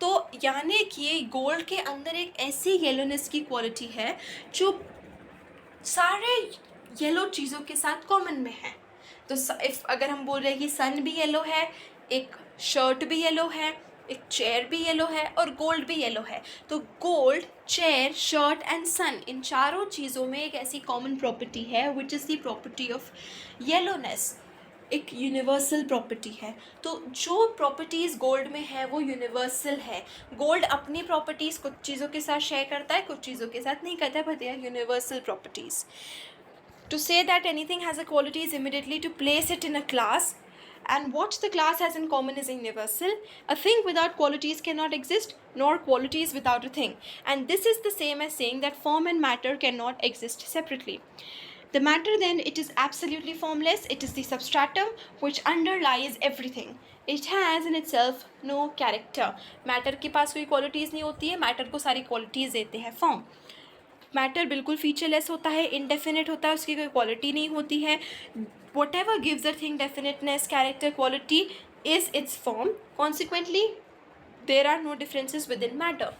तो यानी कि गोल्ड के अंदर एक ऐसी येलोनेस की क्वालिटी है जो सारे येलो चीज़ों के साथ कॉमन में है। तो इफ अगर हम बोल रहे हैं कि सन भी येलो है, एक शर्ट भी येलो है, एक चेयर भी येलो है और गोल्ड भी येलो है, तो गोल्ड, चेयर, शर्ट एंड सन, इन चारों चीज़ों में एक ऐसी कॉमन प्रॉपर्टी है विच is the property of yellowness, एक यूनिवर्सल प्रॉपर्टी है। तो जो प्रॉपर्टीज़ गोल्ड में है वो यूनिवर्सल है। गोल्ड अपनी प्रॉपर्टीज़ कुछ चीज़ों के साथ शेयर करता है, कुछ चीज़ों के साथ नहीं करता है, but they are universal properties. To say that anything has a quality is immediately to place it in a class, and what the class has in common is universal. A thing without qualities cannot exist, nor qualities without a thing. And this is the same as saying that form and matter cannot exist separately. The matter then, it is absolutely formless. It is the substratum which underlies everything. It has in itself no character. Matter के पास कोई qualities नहीं होती है, matter को सारी qualities देते हैं form. Matter बिल्कुल फीचरलेस होता है, इनडेफिनेट होता है, उसकी कोई क्वालिटी नहीं होती है. Whatever gives a thing definiteness, character, quality is its form. Consequently there are no differences within matter.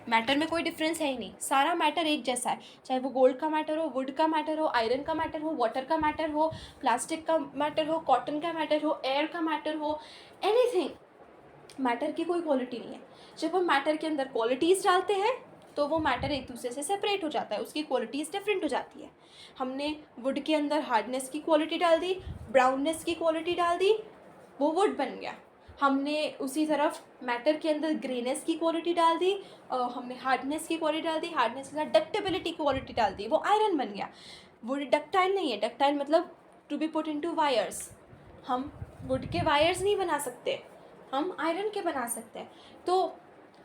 Matter में कोई डिफरेंस है ही नहीं, सारा मैटर एक जैसा है, चाहे वो गोल्ड का मैटर हो, वुड का मैटर हो, आयरन का मैटर हो, वाटर का मैटर हो, प्लास्टिक का मैटर हो, कॉटन का मैटर हो, एयर का मैटर हो, एनीथिंग. मैटर की कोई क्वालिटी नहीं है. जब हम मैटर के अंदर क्वालिटीज़ डालते हैं तो वो मैटर एक दूसरे से सेपरेट हो जाता है, उसकी क्वालिटीज़ डिफरेंट हो जाती है. हमने वुड के अंदर हार्डनेस की क्वालिटी डाल दी, ब्राउननेस की क्वालिटी डाल दी, वो वुड बन गया. हमने उसी तरफ मैटर के अंदर ग्रेनेस की क्वालिटी डाल दी, हमने हार्डनेस की क्वालिटी डाल दी, हार्डनेस के साथ डक्टेबिलिटी क्वालिटी डाल दी, वो आयरन बन गया. वुड डक्टाइल नहीं है, डक्टाइल मतलब to be put into wires. हम वुड के वायर्स नहीं बना सकते, हम आयरन के बना सकते हैं. तो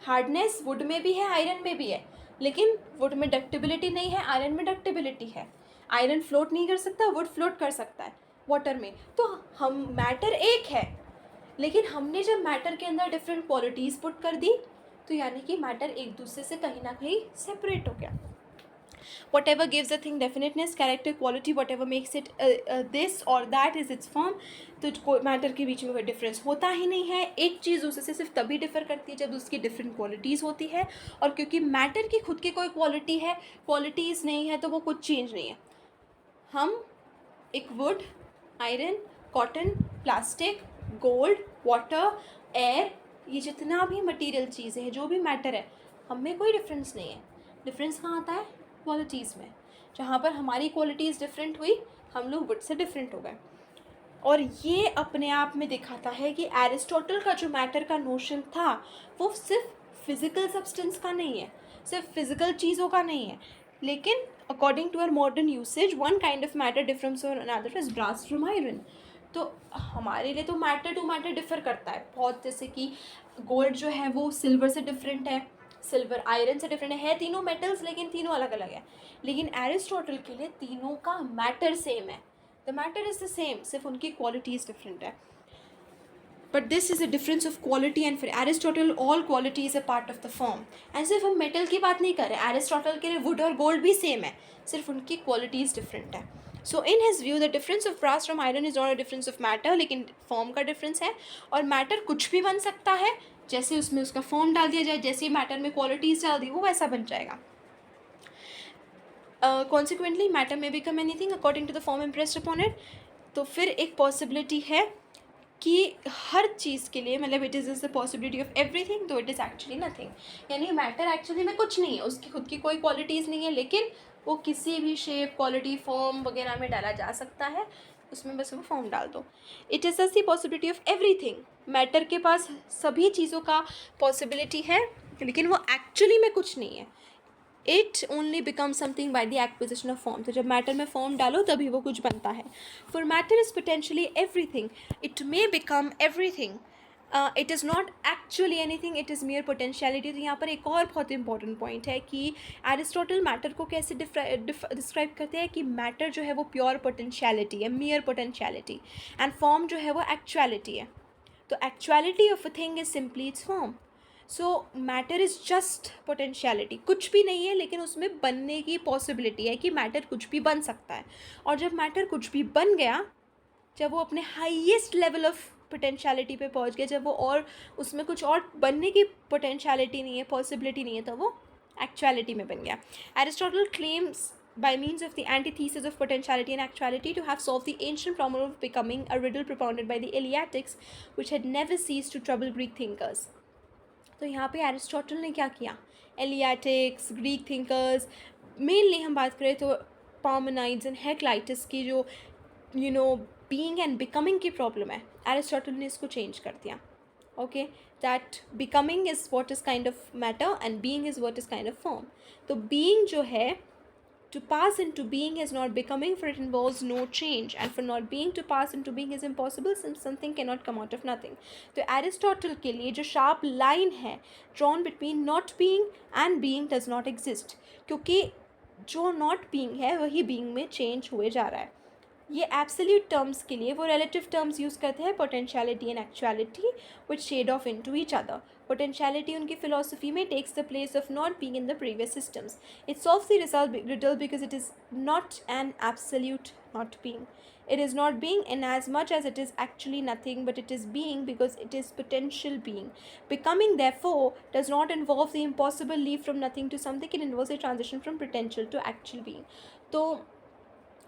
हार्डनेस वुड में भी है, आयरन में भी है, लेकिन वुड में डक्टिबिलिटी नहीं है, आयरन में डक्टिबिलिटी है. आयरन फ्लोट नहीं कर सकता, वुड फ्लोट कर सकता है वाटर में. तो हम मैटर एक है, लेकिन हमने जब मैटर के अंदर डिफरेंट क्वालिटीज़ पुट कर दी तो यानी कि मैटर एक दूसरे से कहीं ना कहीं सेपरेट हो गया. Whatever gives a thing definiteness, character, quality, whatever makes it this or that is its form. तो मैटर के बीच में कोई डिफरेंस होता ही नहीं है. एक चीज़ उससे सिर्फ तभी डिफर करती है जब उसकी डिफरेंट क्वालिटीज़ होती है, और क्योंकि मैटर की खुद की कोई क्वालिटी है, क्वालिटीज़ नहीं है, तो वो कुछ चेंज नहीं है. हम एक would, iron, cotton, plastic, gold, water, air, ये जितना भी मटेरियल चीज़ें हैं, जो भी मैटर है, हम में कोई डिफरेंस नहीं है. डिफरेंस कहाँ आता है? क्वालिटीज़ में. जहाँ पर हमारी क्वालिटीज़ डिफरेंट हुई, हम लोग वुड से डिफरेंट हो गए. और ये अपने आप में दिखाता है कि एरिस्टोटल का जो मैटर का नोशन था वो सिर्फ फिज़िकल सब्सटेंस का नहीं है, सिर्फ फिज़िकल चीज़ों का नहीं है, लेकिन according to our modern usage one kind of matter difference from another is brass from iron. तो हमारे लिए तो मैटर टू मैटर डिफर करता है बहुत. जैसे कि गोल्ड जो है वो सिल्वर से डिफरेंट है, सिल्वर आयरन से डिफरेंट है तीनों मेटल्स, लेकिन तीनों अलग अलग है. लेकिन एरिस्टोटल के लिए तीनों का मैटर सेम है. The matter is the same, सिर्फ उनकी क्वालिटीज़ डिफरेंट है. But this is a difference of quality, and for Aristotle all quality is a part of the form. And सिर्फ हम मेटल की बात नहीं कर रहे, एरिस्टोटल के लिए वुड और गोल्ड भी सेम है, सिर्फ उनकी क्वालिटीज़ डिफरेंट है. So in his view the difference of brass from iron is not a difference of matter, लेकिन फॉर्म का डिफरेंस है. और मैटर कुछ भी बन सकता है, जैसे उसमें उसका फॉर्म डाल दिया जाए, जैसे मैटर में क्वालिटीज़ डाल दी, वो वैसा बन जाएगा. Consequently matter may become anything according to the form impressed upon it. तो फिर एक पॉसिबिलिटी है कि हर चीज़ के लिए, मतलब it is the possibility of everything, तो इट इज़ एक्चुअली नथिंग. यानी मैटर एक्चुअली में कुछ नहीं है, उसकी खुद की कोई क्वालिटीज़ नहीं है, लेकिन वो किसी भी शेप, क्वालिटी, फॉर्म वगैरह में डाला जा सकता है, उसमें बस वो फॉर्म डाल दो. It is the possibility of everything. Matter के पास सभी चीज़ों का पॉसिबिलिटी है, लेकिन वो एक्चुअली में कुछ नहीं है. It only become something by the acquisition of form. तो जब मैटर में फॉर्म डालो तभी वो कुछ बनता है. For matter is potentially everything, it may become everything, it is not actually anything, it is मियर potentiality. तो यहाँ पर एक और बहुत इंपॉर्टेंट पॉइंट है कि एरिस्टोटल मैटर को कैसे डिस्क्राइब करते हैं कि मैटर जो है वो प्योर पोटेंशियलिटी है, मियर पोटेंशियलिटी, एंड फॉर्म जो है वो एक्चुअलिटी है. तो actuality of a thing is simply it's form. So matter is just potentiality, कुछ भी नहीं है लेकिन उसमें बनने की पॉसिबिलिटी है कि मैटर कुछ भी बन सकता है। और जब मैटर कुछ भी बन गया, जब वो अपने हाईएस्ट लेवल ऑफ पोटेंशियलिटी पे पहुंच गया, जब वो और उसमें कुछ और बनने की पोटेंशियलिटी नहीं है, पॉसिबिलिटी नहीं है, तो वो एक्चुअलिटी में बन गया। Aristotle claims by means of the antithesis of potentiality and actuality to have solved the ancient problem of becoming, a riddle propounded by the Eleatics which had never ceased to trouble Greek thinkers. तो यहाँ पे Aristotle ने क्या किया, एलियाटिक्स, Greek thinkers, mainly हम बात करें तो पार्मेनाइड्स एंड हेराक्लाइटस की जो बीइंग एंड बिकमिंग की प्रॉब्लम है, एरिस्टोटल ने इसको चेंज कर दिया। Okay, that becoming is what is kind of matter and being is what is kind of form. तो बीइंग जो है, to pass into being is not becoming, for it involves no change, and for not being to pass into being is impossible since something cannot come out of nothing. तो Aristotle के लिए जो sharp line है drawn between not being and being does not exist, क्योंकि जो not being है वही being में change हुए जा रहा है। ये एब्सोल्यूट टर्म्स के लिए वो रिलेटिव टर्म्स यूज़ करते हैं, potentiality and actuality, which shade off into each other. Potentiality उनकी फिलोसफी में takes the place of not being in the previous systems. It solves the riddle because it is not an absolute not being. It is not being in as much as it is actually nothing, but it is being because it is potential being. Becoming, therefore, does not involve the impossible leap from nothing to something. It involves a transition from potential to actual being. तो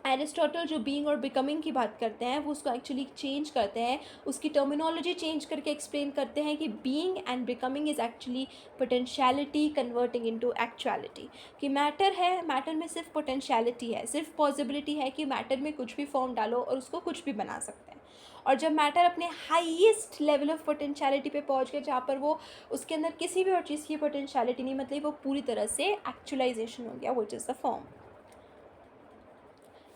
Aristotle जो being और becoming की बात करते हैं वो उसको actually change करते हैं, उसकी टर्मिनोलॉजी चेंज करके एक्सप्लेन करते हैं कि being and becoming is actually potentiality converting into actuality. कि मैटर है, मैटर में सिर्फ पोटेंशियलिटी है, सिर्फ पॉसिबिलिटी है कि मैटर में कुछ भी फॉर्म डालो और उसको कुछ भी बना सकते हैं। और जब मैटर अपने हाईएस्ट लेवल ऑफ पोटेंशियलिटी पे पहुंच गए, जहाँ पर वो उसके अंदर किसी भी और चीज़ की पोटेंशियलिटी नहीं, मतलब वो पूरी तरह से एक्चुअलाइजेशन हो गया, व्हिच इज़ द फॉर्म।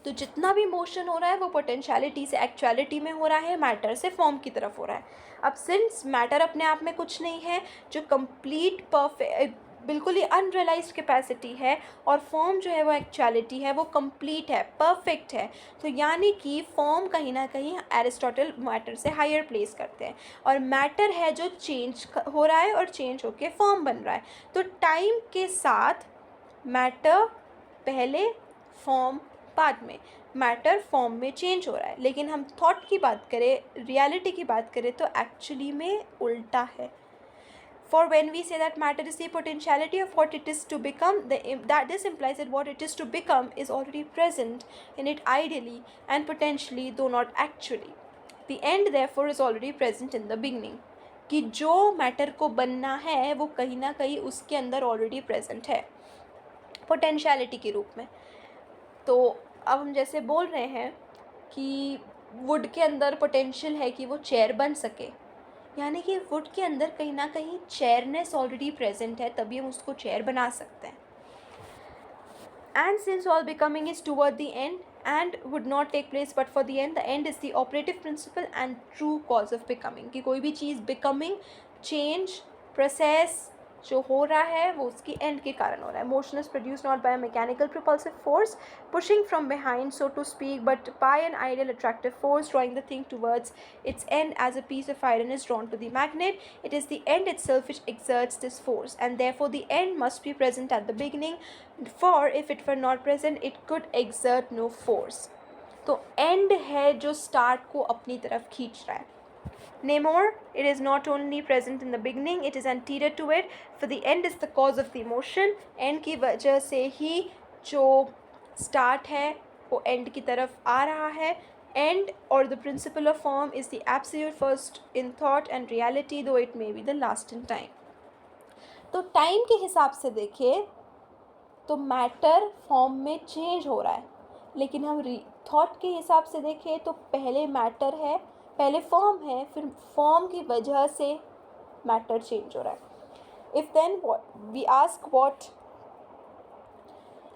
तो जितना भी मोशन हो रहा है वो पोटेंशियलिटी से एक्चुअलिटी में हो रहा है, मैटर से फॉर्म की तरफ हो रहा है। अब सिंस मैटर अपने आप में कुछ नहीं है, जो कंप्लीट परफेक्ट बिल्कुल ही अनरियलाइज्ड कैपेसिटी है, और फॉर्म जो है वो एक्चुअलिटी है, वो कंप्लीट है, परफेक्ट है, तो यानी कि फॉर्म कहीं ना कहीं एरिस्टोटल मैटर से हायर प्लेस करते हैं, और मैटर है जो चेंज हो रहा है और चेंज होके फॉर्म बन रहा है। तो टाइम के साथ मैटर पहले, फॉर्म बाद में, मैटर फॉर्म में चेंज हो रहा है। लेकिन हम थॉट की बात करें, रियलिटी की बात करें, तो एक्चुअली में उल्टा है। For when we say that matter is the potentiality of what it is to become, that this implies that what it is to become is already present in it ideally and potentially, though not actually. The end therefore is already present in the beginning. कि जो matter को बनना है वो कहीं ना कहीं उसके अंदर ऑलरेडी प्रेजेंट है पोटेंशियलिटी के रूप में। तो अब हम जैसे बोल रहे हैं कि वुड के अंदर पोटेंशियल है कि वो चेयर बन सके, यानी कि वुड के अंदर कहीं ना कहीं चेयरनेस ऑलरेडी प्रेजेंट है, तभी हम उसको चेयर बना सकते हैं। And since all becoming is toward the end and would not take place but for the end, the end is the operative principle and true cause of becoming. कि कोई भी चीज़ बिकमिंग, चेंज, प्रोसेस जो हो रहा है वो उसकी and के कारण हो रहा है। Motion is produce not by mechanical propulsive force pushing from behind, so to speak, but by an ideal attractive force drawing the thing towards its end, as a piece of iron is drawn to the magnet. It is the end itself which exerts this force, and therefore the end must be present at the beginning, for if it were not present it could exert no force. तो end है जो start को अपनी तरफ खींच रहा है। Nay more, it is not only present in the beginning, it is anterior to it, for the end is the cause of the motion. End की वजह से ही जो start है वो end की तरफ आ रहा है। End or the principle of form is the absolute first in thought and reality, though it may be the last in time. तो टाइम के हिसाब से देखें तो मैटर फॉर्म में चेंज हो रहा है, लेकिन हम थॉट के हिसाब से देखें तो पहले मैटर है, पहले फॉर्म है, फिर फॉर्म की वजह से मैटर चेंज हो रहा है। If then we ask what,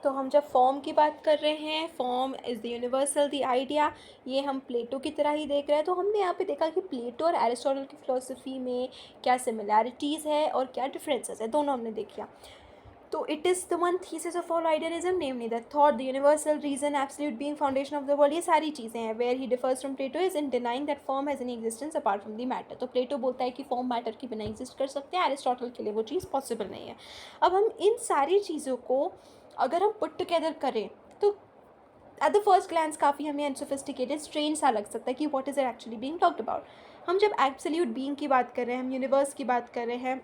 तो हम जब फॉर्म की बात कर रहे हैं, form is the universal, the idea, ये हम प्लेटो की तरह ही देख रहे हैं। तो हमने यहाँ पे देखा कि प्लेटो और एरिस्टोटल की फ़िलोसफी में क्या सिमिलैरिटीज़ है और क्या डिफरेंसेस है, दोनों हमने देखा। तो it is the one thesis of all idealism, namely that thought the universal reason absolute being foundation of the world, ये सारी चीज़ें हैं. Where he differs from Plato is in denying that form has any existence apart from the matter. तो Plato बोलता है कि form matter के बिना एग्जिस्ट कर सकते हैं, एरिस्टोटल के लिए वो चीज़ पॉसिबल नहीं है. अब हम इन सारी चीज़ों को अगर हम पुट टुगेदर करें तो एट द फर्स्ट ग्लैंस काफ़ी हमें अनसोफिस्टिकेटेड स्ट्रेंज सा लग सकता है कि what is it actually being talked about. हम जब एब्सोल्यूट बीइंग की बात कर रहे हैं, हम यूनिवर्स की बात कर रहे हैं,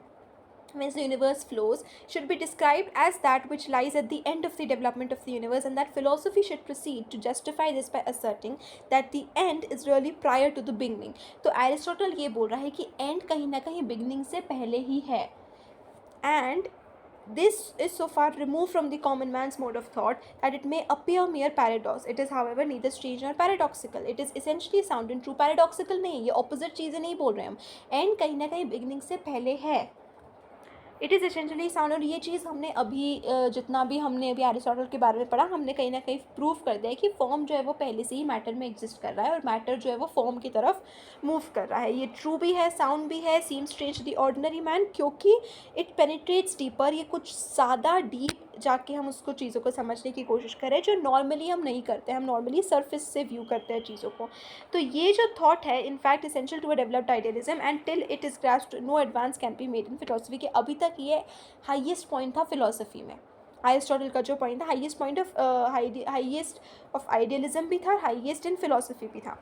means the universe flows should be described as that which lies at the end of the development of the universe, and that philosophy should proceed to justify this by asserting that the end is really prior to the beginning. तो Aristotle ये बोल रहा है कि and कहीं ना कहीं beginning से पहले ही है. And this is so far removed from the common man's mode of thought that it may appear mere paradox. It is however neither strange nor paradoxical. It is essentially sound and true. Paradoxical नहीं, ये opposite चीज़ें नहीं बोल रहे हम. And कहीं ना कहीं बिगनिंग से पहले है. It is essentially sound. और ये चीज़ हमने अभी जितना भी हमने अभी एरिस्टोटल के बारे में पढ़ा, हमने कहीं ना कहीं प्रूव कर दिया है कि फॉर्म जो है वो पहले से ही मैटर में एग्जिस्ट कर रहा है और मैटर जो है वो फॉर्म की तरफ मूव कर रहा है. ये ट्रू भी है, साउंड भी है, seem strange to the ordinary man, क्योंकि इट पेनिट्रेट्स डीपर. ये कुछ ज़्यादा डीप जाके हम उसको चीज़ों को समझने की कोशिश करें जो नॉर्मली हम नहीं करते. हम नॉर्मली सरफेस से व्यू करते हैं चीज़ों को. तो ये जो थॉट है in fact essential to a developed idealism, and till it is grasped no advance can be made in philosophy. कि अभी तक ये हाईएस्ट पॉइंट था फिलोसफी में. एरिस्टोटल का जो पॉइंट था, highest point of highest of idealism भी था, हाईएस्ट इन फिलोसफी भी था.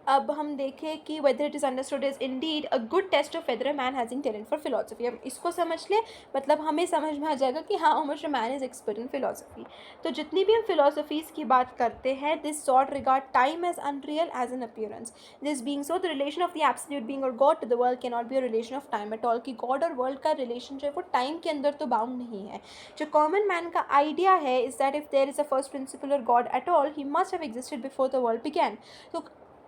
अब हम देखें कि whether it is understood is indeed a good test of whether a man hazing talent for philosophy. हम इसको समझ लें, मतलब हमें समझ में आ जाएगा कि हाँ, how much a man is expert in philosophy. तो जितनी भी हम फिलोसफीज़ की बात करते हैं, this sort regard time as unreal as an appearance. This being so the relation of the absolute being और God to the world can not be a relation of time at all. कि God और world का relation जो है वो time के अंदर तो बाउंड नहीं है. जो कॉमन मैन का आइडिया है is that if there is a first principle और God at all, he must have existed before the world began. तो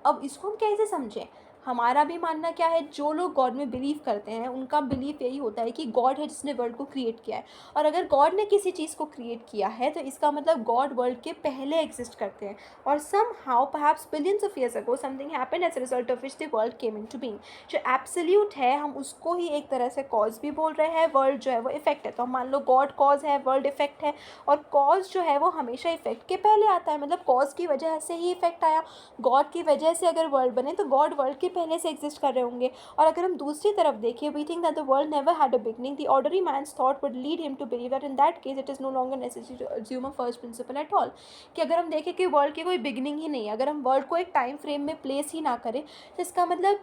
अब इसको हम कैसे समझें? हमारा भी मानना क्या है, जो लोग गॉड में बिलीव करते हैं उनका बिलीव यही होता है कि गॉड है जिसने वर्ल्ड को क्रिएट किया है. और अगर गॉड ने किसी चीज़ को क्रिएट किया है तो इसका मतलब गॉड वर्ल्ड के पहले एग्जिस्ट करते हैं. और somehow perhaps billions of years ago something happened as a result of which the world came into being. जो एब्सोल्यूट है हम उसको ही एक तरह से कॉज भी बोल रहे हैं, वर्ल्ड जो है वो इफेक्ट है. तो हम मान लो गॉड कॉज है, वर्ल्ड इफेक्ट है, और कॉज जो है वो हमेशा इफेक्ट के पहले आता है. मतलब कॉज की वजह से ही इफेक्ट आया. गॉड की वजह से अगर वर्ल्ड बने तो गॉड वर्ल्ड के पहले से एग्जिस्ट कर रहे होंगे. और अगर हम दूसरी तरफ देखें, we think that the world never had a beginning, the ordinary man's thought would lead him to believe that in that case it is no longer necessary to assume a first principle at all. कि अगर हम देखें कि world की कोई beginning ही नहीं है, अगर हम वर्ल्ड को एक टाइम फ्रेम में प्लेस ही ना करें, तो इसका मतलब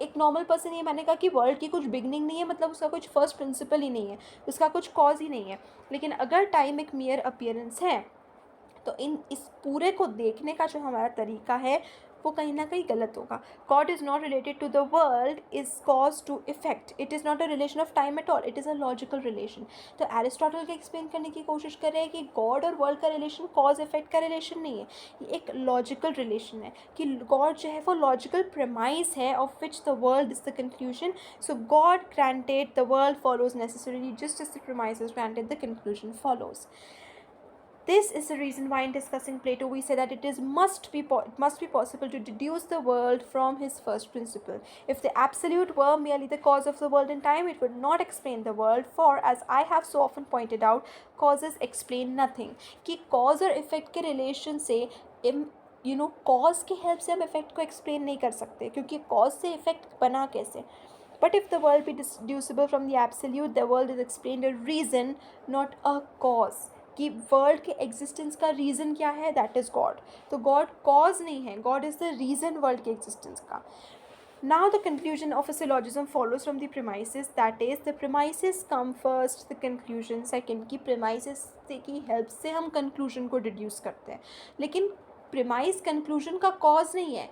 एक नॉर्मल पर्सन ये मानेगा कि वर्ल्ड की कुछ बिगनिंग नहीं है, मतलब उसका कुछ फर्स्ट प्रिंसिपल ही नहीं है, उसका कुछ कॉज ही नहीं है. लेकिन अगर टाइम एक मियर अपीयरेंस है तो इस पूरे को देखने का जो हमारा तरीका है वो कहीं ना कहीं गलत होगा. God is not related to the world is cause to effect. It is not a relation of time at all, it is a logical relation. तो एरिस्टोटल के एक्सप्लेन करने की कोशिश कर रहे हैं कि गॉड और वर्ल्ड का रिलेशन कॉज इफेक्ट का रिलेशन नहीं है, ये एक लॉजिकल रिलेशन है. कि गॉड जो है वो लॉजिकल प्रेमाइस है of which the world is the conclusion. So God granted the world follows necessarily just as the premise is granted the conclusion follows. This is the reason why in discussing Plato we say that it must be possible to deduce the world from his first principle. If the absolute were merely the cause of the world in time, it would not explain the world, for as I have so often pointed out, causes explain nothing. कि cause और effect के relation से cause की help से हम effect को explain नहीं कर सकते, क्योंकि cause से effect बना कैसे. But if the world be deducible from the absolute, the world is explained a reason, not a cause. कि वर्ल्ड के एग्जिस्टेंस का रीज़न क्या है, दैट इज़ गॉड. तो गॉड कॉज नहीं है, God is the reason world के existence का. Now the conclusion of a syllogism follows from the premises, that is the premises come first, the conclusion second. कि premises से की help से हम conclusion को deduce करते हैं, लेकिन premise conclusion का cause नहीं है,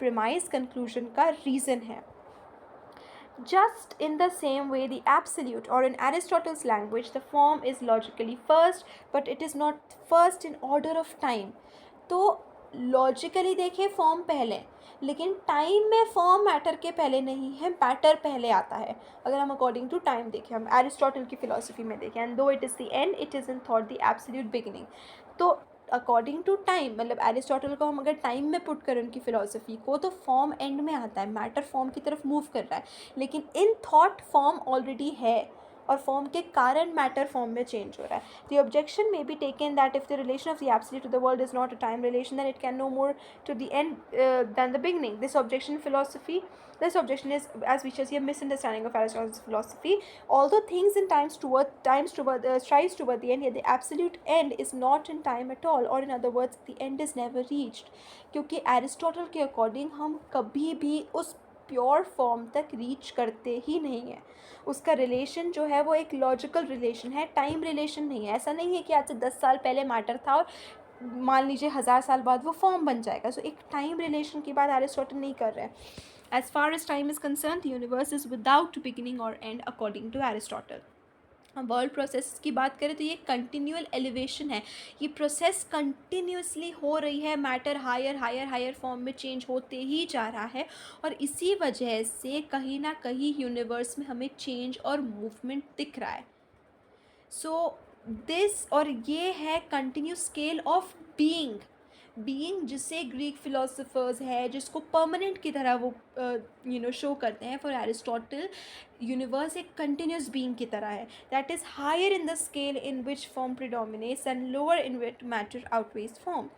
premise conclusion का reason है. Just in the same way, the absolute, or in Aristotle's language, the form is logically first, but it is not first in order of time. तो logically देखिए form पहले, लेकिन time में form matter के पहले नहीं है, मैटर पहले आता है. अगर हम अकॉर्डिंग टू टाइम देखें, हम एरिस्टोटल की फिलोसफी में देखें, एंड दो it is the end, it is in thought the absolute beginning. तो अकॉर्डिंग टू टाइम, मतलब एरिस्टोटल को हम अगर टाइम में पुट करें उनकी फ़िलोसफी को, तो फॉर्म एंड में आता है, मैटर फॉर्म की तरफ मूव कर रहा है. लेकिन इन थॉट फॉर्म ऑलरेडी है, और फॉर्म के कारण मैटर फॉर्म में चेंज हो रहा है। The objection may be taken that if the relation of the absolute to the world is not a time relation then it can no more to the end than the beginning. This objection is, as we shall see, a misunderstanding of Aristotle's philosophy. Although things in strives toward the end, yet the absolute end is not in time at all, or in other words, the end is never reached. क्योंकि Aristotle के according हम कभी भी उस pure form तक reach करते ही नहीं है। उसका रिलेशन जो है वो एक लॉजिकल रिलेशन है, टाइम रिलेशन नहीं है। ऐसा नहीं है कि आज से 10 साल पहले मैटर था और मान लीजिए 1000 साल बाद वो फॉर्म बन जाएगा। सो एक टाइम रिलेशन की बात एरिस्टोटल नहीं कर रहे हैं। As far as time is concern the universe is without beginning और end according to Aristotle. World process की बात करें तो ये कंटिन्यूअल एलिवेशन है, ये प्रोसेस कंटिन्यूसली हो रही है, matter higher higher higher form में चेंज होते ही जा रहा है और इसी वजह से कहीं ना कहीं यूनिवर्स में हमें चेंज और मूवमेंट दिख रहा है। सो दिस और ये है कंटिन्यूस स्केल ऑफ बीइंग जिसे ग्रीक फिलोसोफर्स है जिसको परमानेंट की तरह वो शो करते हैं। फॉर एरिस्टोटल यूनिवर्स एक कंटिन्यूस बीइंग की तरह है that is higher in the scale in which form predominates and lower in which matter outweighs form.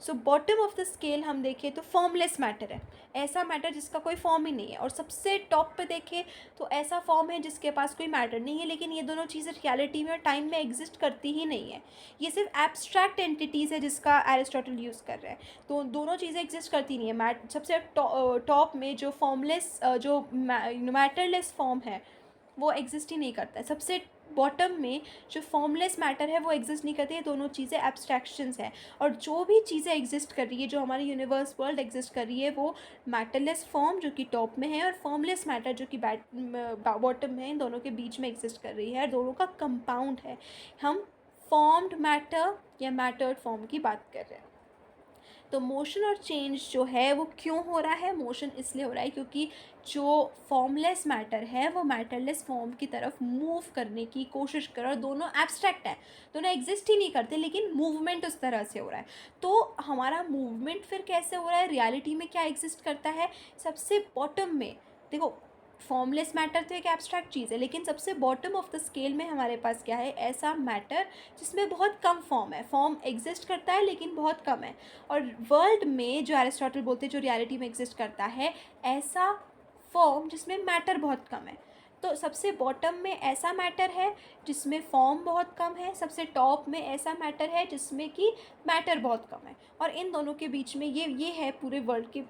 So bottom of the scale हम देखें तो फॉर्मलेस मैटर है, ऐसा मैटर जिसका कोई फॉर्म ही नहीं है, और सबसे टॉप पे देखें तो ऐसा फॉर्म है जिसके पास कोई मैटर नहीं है, लेकिन ये दोनों चीज़ें रियलिटी में और टाइम में एग्जिस्ट करती ही नहीं है। ये सिर्फ एब्स्ट्रैक्ट एंटिटीज़ है जिसका एरिस्टोटल यूज़ कर रहा है। तो दोनों चीज़ें एग्जिस्ट करती नहीं है। सबसे टॉप में जो फॉर्मलेस जो मैटरलेस फॉर्म है वो एग्जिस्ट ही नहीं करता है। सबसे बॉटम में जो फॉर्मलेस मैटर है वो एग्जिस्ट नहीं करती है। दोनों चीज़ें एब्स्ट्रैक्शंस हैं, और जो भी चीज़ें एग्जिस्ट कर रही है, जो हमारी यूनिवर्स वर्ल्ड एग्जिस्ट कर रही है, वो मैटरलेस फॉर्म जो कि टॉप में है और फॉर्मलेस मैटर जो कि बॉटम में है, इन दोनों के बीच में एग्जिस्ट कर रही है, दोनों का कंपाउंड है। हम फॉर्म्ड मैटर या मैटर्ड फॉर्म की बात कर रहे हैं। तो मोशन और चेंज जो है वो क्यों हो रहा है? मोशन इसलिए हो रहा है क्योंकि जो फॉर्मलेस मैटर है वो मैटरलेस फॉर्म की तरफ मूव करने की कोशिश कर रहा है, और दोनों एब्स्ट्रैक्ट है, दोनों एग्जिस्ट ही नहीं करते, लेकिन मूवमेंट उस तरह से हो रहा है। तो हमारा मूवमेंट फिर कैसे हो रहा है? रियलिटी में क्या एग्जिस्ट करता है? सबसे बॉटम में देखो, फॉर्मलेस मैटर तो एक एब्स्ट्रैक्ट चीज़ है, लेकिन सबसे बॉटम ऑफ द स्केल में हमारे पास क्या है? ऐसा मैटर जिसमें बहुत कम फॉर्म है, फॉर्म एग्जिस्ट करता है लेकिन बहुत कम है। और वर्ल्ड में जो एरिस्टोटल बोलते हैं जो रियलिटी में एग्जिस्ट करता है, ऐसा फॉर्म जिसमें मैटर बहुत कम है। तो सबसे बॉटम में ऐसा मैटर है जिसमें फॉर्म बहुत कम है, सबसे टॉप में ऐसा मैटर है जिसमें कि मैटर बहुत कम है, और इन दोनों के बीच में ये है पूरे वर्ल्ड के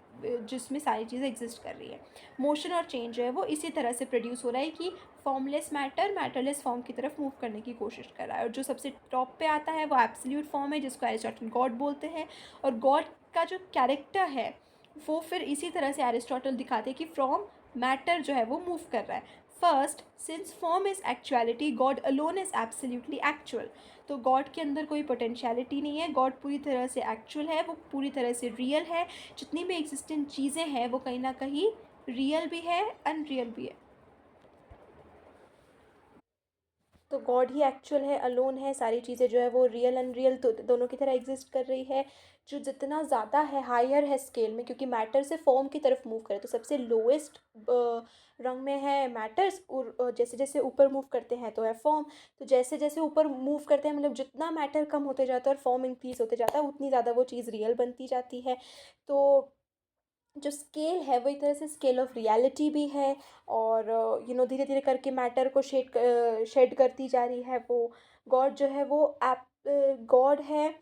जिसमें सारी चीज़ें एग्जिस्ट कर रही है। मोशन और चेंज है वो इसी तरह से प्रोड्यूस हो रहा है कि फॉर्मलेस मैटर मैटरलेस फॉर्म की तरफ मूव करने की कोशिश कर रहा है, और जो सबसे टॉप पे आता है वो एब्सोल्यूट फॉर्म है जिसको एरिस्टोटल गॉड बोलते हैं। और गॉड का जो कैरेक्टर है वो फिर इसी तरह से एरिस्टोटल दिखाते हैं कि फ्रॉम मैटर जो है वो मूव कर रहा है। First, since form is actuality, God alone is absolutely actual. तो गॉड के अंदर कोई पोटेंशियलिटी नहीं है, गॉड पूरी तरह से एक्चुअल है, वो पूरी तरह से रियल है। जितनी भी एग्जिस्टेंट चीज़ें हैं वो कहीं ना कहीं रियल भी है, अनरियल भी है। तो गॉड ही एक्चुअल है, अलोन है, सारी चीज़ें जो है वो रियल अनरियल तो दोनों की तरह एग्जिस्ट कर रही है। जो जितना ज़्यादा है हायर है स्केल में, क्योंकि मैटर से फॉर्म की तरफ मूव करे, तो सबसे लोएस्ट रंग में है मैटर्स, और जैसे जैसे ऊपर मूव करते हैं तो है फॉर्म। तो जैसे जैसे ऊपर मूव करते हैं, मतलब जितना मैटर कम होते जाता है और फॉर्म इंक्रीज होते जाता है, उतनी ज़्यादा वो चीज़ रियल बनती जाती है। तो जो स्केल है वो एक तरह से स्केल ऑफ रियलिटी भी है, और धीरे धीरे करके मैटर को शेड करती जा रही है वो। गॉड जो है वो गॉड है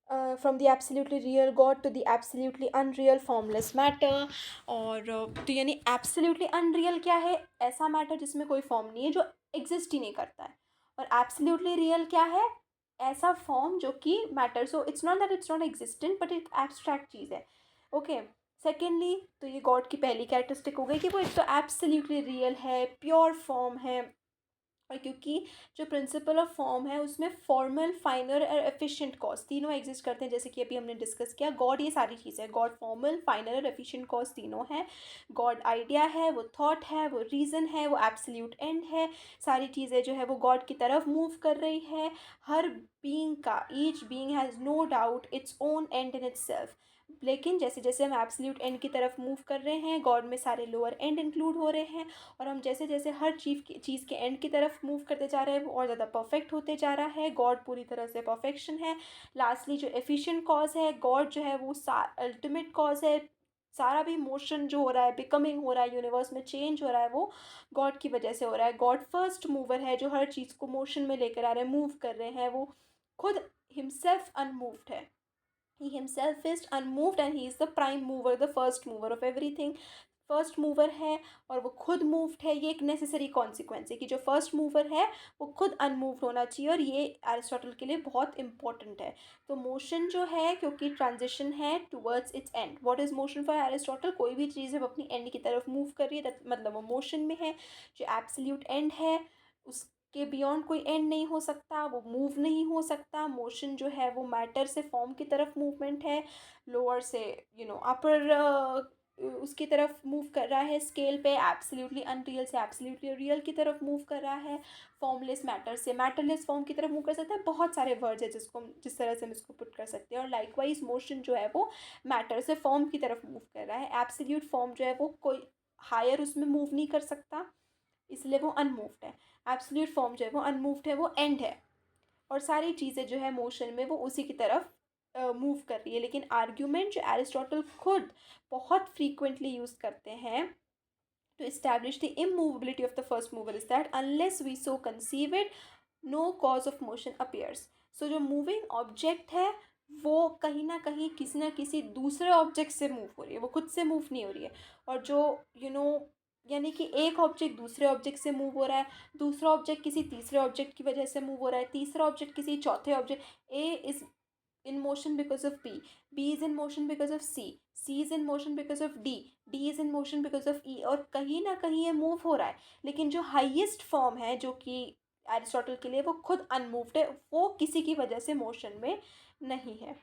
from the absolutely real God to the absolutely unreal formless matter. और तो यानी एब्सोल्युटली अनरियल क्या है? ऐसा मैटर जिसमें कोई फॉर्म नहीं है, जो एग्जिस्ट ही नहीं करता है। और एब्सोल्युटली रियल क्या है? ऐसा फॉर्म जो कि matter, so it's not that it's not existent, but एक एब्स्ट्रैक्ट चीज़ है। ओके। सेकेंडली, तो ये गॉड की पहली कैरेक्टरिस्टिक हो गई कि वो एक तो एब्सोल्युटली रियल है, प्योर फॉर्म है। और क्योंकि जो प्रिंसिपल ऑफ फॉर्म है उसमें फॉर्मल, फाइनल और एफिशिएंट कॉज तीनों एग्जिस्ट करते हैं, जैसे कि अभी हमने डिस्कस किया। गॉड ये सारी चीज़ें है, गॉड फॉर्मल, फाइनल और एफिशिएंट कॉज तीनों है। गॉड आइडिया है, वो थॉट है, वो रीज़न है, वो एब्सोल्यूट एंड है। सारी चीज़ें जो है वो गॉड की तरफ मूव कर रही है। हर बीइंग का, each being has no doubt its own end in itself. लेकिन जैसे जैसे हम एब्सोल्यूट एंड की तरफ मूव कर रहे हैं, गॉड में सारे लोअर एंड इंक्लूड हो रहे हैं, और हम जैसे जैसे हर चीज़ के एंड की तरफ मूव करते जा रहे हैं वो और ज़्यादा परफेक्ट होते जा रहा है। गॉड पूरी तरह से परफेक्शन है। लास्टली जो एफिशिएंट कॉज है, गॉड जो है वो अल्टीमेट कॉज है। सारा भी मोशन जो हो रहा है, बिकमिंग हो रहा है, यूनिवर्स में चेंज हो रहा है, वो गॉड की वजह से हो रहा है। गॉड फर्स्ट मूवर है जो हर चीज़ को मोशन में लेकर आ रहे हैं, मूव कर रहे हैं। वो खुद हिमसेल्फ अनमूव्ड है। He himself is unmoved and he is the prime mover, the first mover of everything. First mover है और वो खुद मूव्ड है। ये एक नेसेसरी कॉन्सिक्वेंस है कि जो फर्स्ट मूवर है वो खुद अनमूव्ड होना चाहिए, और ये एरिस्टोटल के लिए बहुत इंपॉर्टेंट है। तो मोशन जो है, क्योंकि ट्रांजिशन है towards it's and. What is motion for Aristotle? कोई भी चीज़ जब अपनी एंड की तरफ मूव कर रही है मतलब वो मोशन में है। जो एब्सोल्यूट एंड है उसके बियॉन्ड कोई एंड नहीं हो सकता, वो मूव नहीं हो सकता। मोशन जो है वो मैटर से फॉर्म की तरफ मूवमेंट है, लोअर से अपर उसकी तरफ मूव कर रहा है स्केल पे। एब्सोल्युटली अनरियल से एब्सोल्युटली रियल की तरफ मूव कर रहा है। फॉर्मलेस मैटर से मैटरलेस फॉर्म की तरफ मूव कर सकता है। बहुत सारे वर्ड्स है जिस तरह से हम इसको पुट कर सकते हैं। और लाइकवाइज मोशन जो है वो मैटर से फॉर्म की तरफ मूव कर रहा है। एब्सोल्यूट फॉर्म जो है वो कोई हायर उसमें मूव नहीं कर सकता, इसलिए वो अनमूव्ड है। एब्सोल्यूट फॉर्म जो है वो अनमूव्ड है, वो एंड है, और सारी चीज़ें जो है मोशन में वो उसी की तरफ मूव कर रही है। लेकिन आर्ग्यूमेंट जो एरिस्टोटल खुद बहुत फ्रीक्वेंटली यूज़ करते हैं to establish the immovability of the first mover is that unless we so conceive it, no cause of motion appears. So जो moving object है वो कहीं ना किसी दूसरे ऑब्जेक्ट से मूव हो रही है, वो खुद से मूव नहीं हो रही है। और जो यानी कि एक ऑब्जेक्ट दूसरे ऑब्जेक्ट से मूव हो रहा है, दूसरा ऑब्जेक्ट किसी तीसरे ऑब्जेक्ट की वजह से मूव हो रहा है, तीसरा ऑब्जेक्ट किसी चौथे object. A is in motion because of B, B is in motion because of C, C is in motion because of D, D is in motion because of E, और कहीं ना कहीं ये मूव हो रहा है। लेकिन जो हाईएस्ट फॉर्म है जो कि एरिस्टोटल के लिए वो खुद अनमूव्ड है, वो किसी की वजह से मोशन में नहीं है।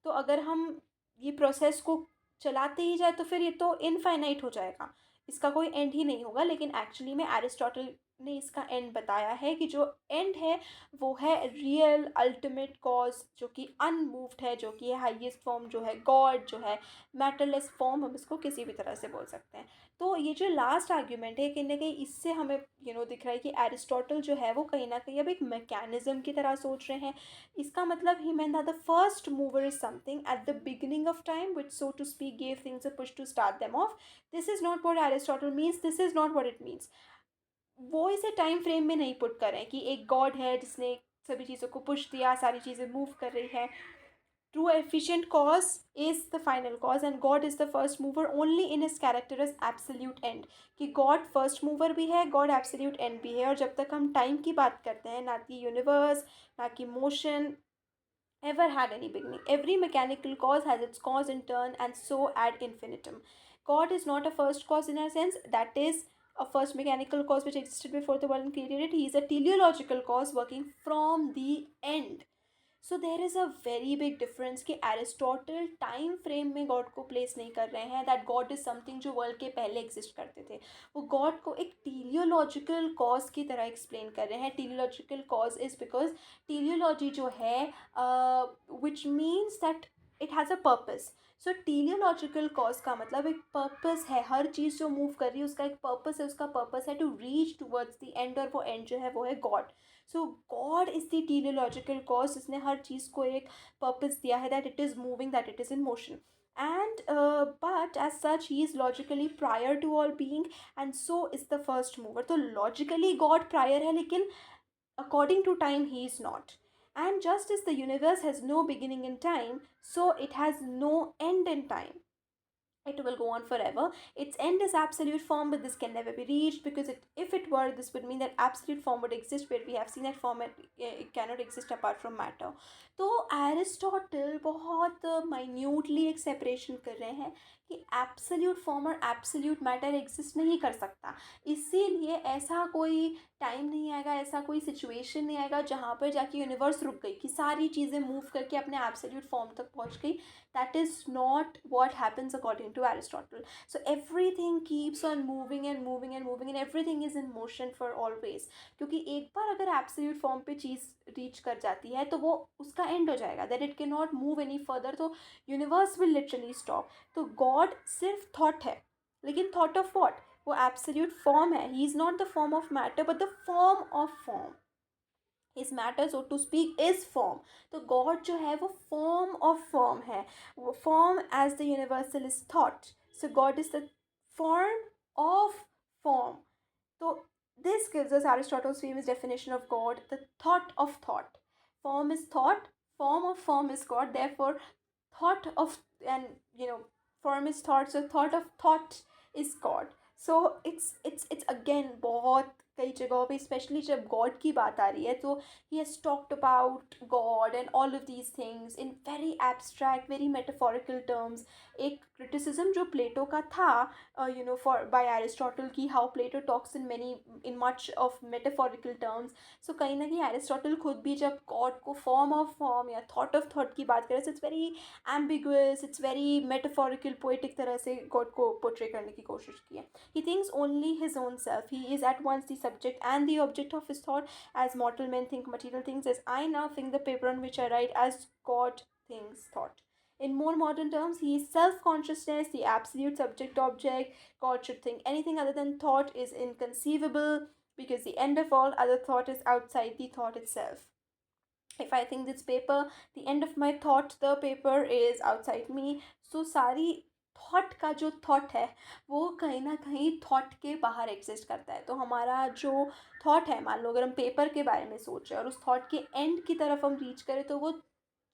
तो अगर हम ये प्रोसेस को चलाते ही जाए तो फिर ये तो इनफाइनाइट हो जाएगा, इसका कोई एंड ही नहीं होगा। लेकिन एक्चुअली में एरिस्टोटल ने इसका एंड बताया है कि जो एंड है वो है रियल अल्टीमेट कॉज, जो कि अनमूव्ड है, जो कि हाईएस्ट फॉर्म जो है गॉड, जो है मैटरलेस फॉर्म, हम इसको किसी भी तरह से बोल सकते हैं। तो ये जो लास्ट आर्ग्यूमेंट है कहीं ना कहीं इससे हमें दिख रहा है कि एरिस्टोटल जो है वो कहीं ना कहीं अब एक मैकेनिज्म की तरह सोच रहे हैं। इसका मतलब ही meant that the first mover is something at the beginning of time which so to speak gave things a push to start them off. This is not what Aristotle means, this is not what it means. वो इसे time frame में नहीं put कर रहे हैं कि एक God है जिसने सभी चीज़ों को पुश दिया, सारी चीज़ें मूव कर रही है। True efficient cause is the final cause and God is the first mover only in his character as absolute end. कि गॉड फर्स्ट मूवर भी है, गॉड एब्सोल्यूट एंड भी है। और जब तक हम टाइम की बात करते हैं, ना कि यूनिवर्स, ना कि motion ever had any beginning. Every mechanical cause has its cause in turn, and so ad infinitum. God is not a first cause in a sense, that is, a first mechanical cause which existed before the world and created it. He is a teleological cause working from the end. So there is a very big difference कि Aristotle time frame में God को place नहीं कर रहे हैं, that God is something जो world के पहले एग्जिस्ट करते थे। वो गॉड को एक टीलियोलॉजिकल कॉज की तरह एक्सप्लेन कर रहे हैं। टीलियोलॉजिकल कॉज इज़ बिकॉज टीलियोलॉजी जो है which means that it has a purpose. So टीलियोलॉजिकल cause का मतलब एक पर्पस है, हर चीज़ जो मूव कर रही है उसका एक पर्पस है, उसका पर्पस है to reach towards the end, और वो एंड जो है वो है God. So God is the teleological cause जिसने हर चीज़ को एक पर्पस दिया है, that it is moving, that it is in motion. And but as such he is logically prior to all being, and so is the first mover. तो logically God prior है, लेकिन according to time he is not. And just as the universe has no beginning in time, so it has no end in time. It will go on forever. Its end is absolute form, but this can never be reached, because if it were, this would mean that absolute form would exist, where we have seen that form it cannot exist apart from matter. तो Aristotle बहुत minutely एक separation कर रहे हैं कि absolute form और absolute matter exist नहीं कर सकता। इसीलिए ऐसा कोई टाइम नहीं आएगा, ऐसा कोई सिचुएशन नहीं आएगा जहाँ पर जाके यूनिवर्स रुक गई, कि सारी चीज़ें मूव करके अपने एब्सोल्यूट फॉर्म तक पहुँच गई। That is not what happens according to Aristotle. So everything keeps on moving and moving and moving, and everything is in in motion for always, क्योंकि एक बार अगर एब्सोल्यूट फॉर्म पे चीज़ रीच कर जाती है तो वो उसका एंड हो जाएगा, that it can not move any further, तो यूनिवर्स विल लिटरली स्टॉप। तो गॉड सिर्फ थॉट है, लेकिन थॉट ऑफ वॉट, वो एब्सोल्यूट फॉर्म है, he is not the form of matter but the form of form, his matter so to speak is form. तो God जो है वो फॉर्म ऑफ फॉर्म है, वो form as the universal is thought, so God is the form of form. तो this gives us Aristotle's famous definition of God, the thought of thought. Form is thought, form of form is God. Therefore, thought of, and form is thought, so thought of thought is God. So it's again बहुत कई जगहों पे, specially जब God की बात आ रही है, तो he has talked about God and all of these things in very abstract, very metaphorical terms. एक क्रिटिसिज्म जो प्लेटो का था, फॉर बाय एरिस्टोटल, की how Plato talks in much of metaphorical terms. So कहीं ना कहीं एरिस्टोटल खुद भी जब गॉड को फॉर्म ऑफ फॉर्म या थॉट ऑफ थॉट की बात करें, so it's very ambiguous, it's very metaphorical, poetic तरह से गॉड को पोर्ट्रे करने की कोशिश की है। He thinks only his own self, he is at once the subject and the object of his thought, as mortal men think material things, as I now think the paper on which I write, as God thinks thought. In more modern terms, he is self-consciousness, the absolute subject-object. God should think anything other than thought is inconceivable, because the end of all other thought is outside the thought itself. If I think this paper, the end of my thought, the paper is outside me. So सारी thought का जो thought है वो कहीं ना कहीं thought के बाहर एग्जिस्ट करता है। तो हमारा जो थॉट है, मान लो अगर हम पेपर के बारे में सोच रहे हैं और उस थॉट के एंड की तरफ हम रीच करें, तो वो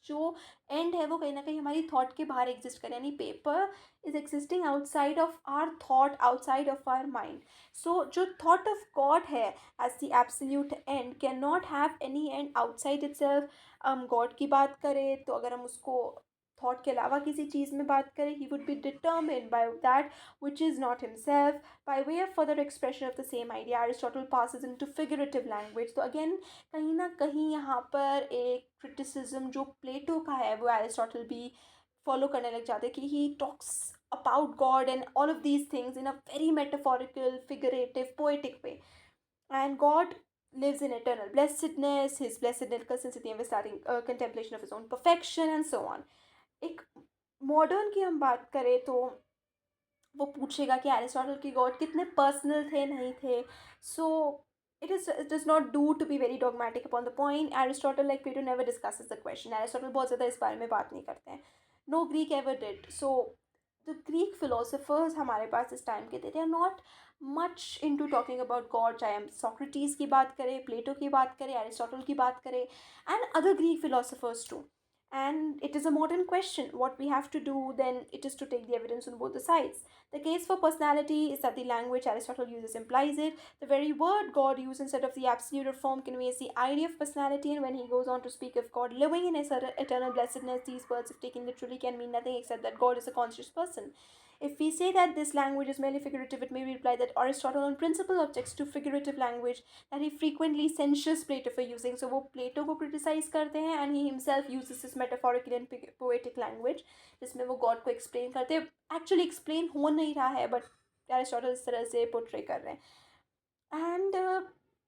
जो एंड है वो कहीं ना कहीं हमारी थॉट के बाहर एग्जिस्ट करे, यानी paper is existing outside of our thought, outside of our mind. So जो थॉट ऑफ गॉड है as the absolute and can not have any end outside itself. हम गॉड की बात करें तो अगर हम उसको थॉट के अलावा किसी चीज़ में बात करें, he would be determined by that which is not himself. By way of further expression of the same idea, Aristotle passes into figurative language. तो अगेन कहीं ना कहीं यहाँ पर एक क्रिटिसिज्म जो प्लेटो का है वो एरिस्टोटल भी फॉलो करने लग जाते हैं, कि he talks about God and all of these things in a very metaphorical, figurative, poetic way. And God lives in eternal blessedness. His blessedness consists in the everlasting contemplation of his own perfection and so on. एक modern की हम बात करें तो वो पूछेगा कि Aristotle की गॉड कितने पर्सनल थे, नहीं थे। सो it does not do to be very dogmatic upon the point. Aristotle, like Plato, never discusses the question. Aristotle बहुत ज़्यादा इस बारे में बात नहीं करते हैं. No Greek ever did. So the Greek philosophers हमारे पास इस टाइम के थे, they are not much into talking about God, चाहे हम Socrates की बात करें, प्लेटो की बात करें, एरिस्टोटल की बात करें, and other Greek philosophers too. And it is a modern question. What we have to do then, it is to take the evidence on both the sides. The case for personality is that the language Aristotle uses implies it. The very word God used instead of the absolute or form conveys the idea of personality, and when he goes on to speak of God living in his eternal blessedness, these words, if taken literally, can mean nothing except that God is a conscious person. If we say that this language is merely figurative, it may be replied that Aristotle on principle objects to figurative language that he frequently censures Plato for using. So वो प्लेटो को criticize करते हैं, and he himself uses this metaphorical and poetic language जिसमें वो God को explain करते हैं। Actually explain हो नहीं रहा है, but Aristotle इस तरह से portray कर रहे हैं। And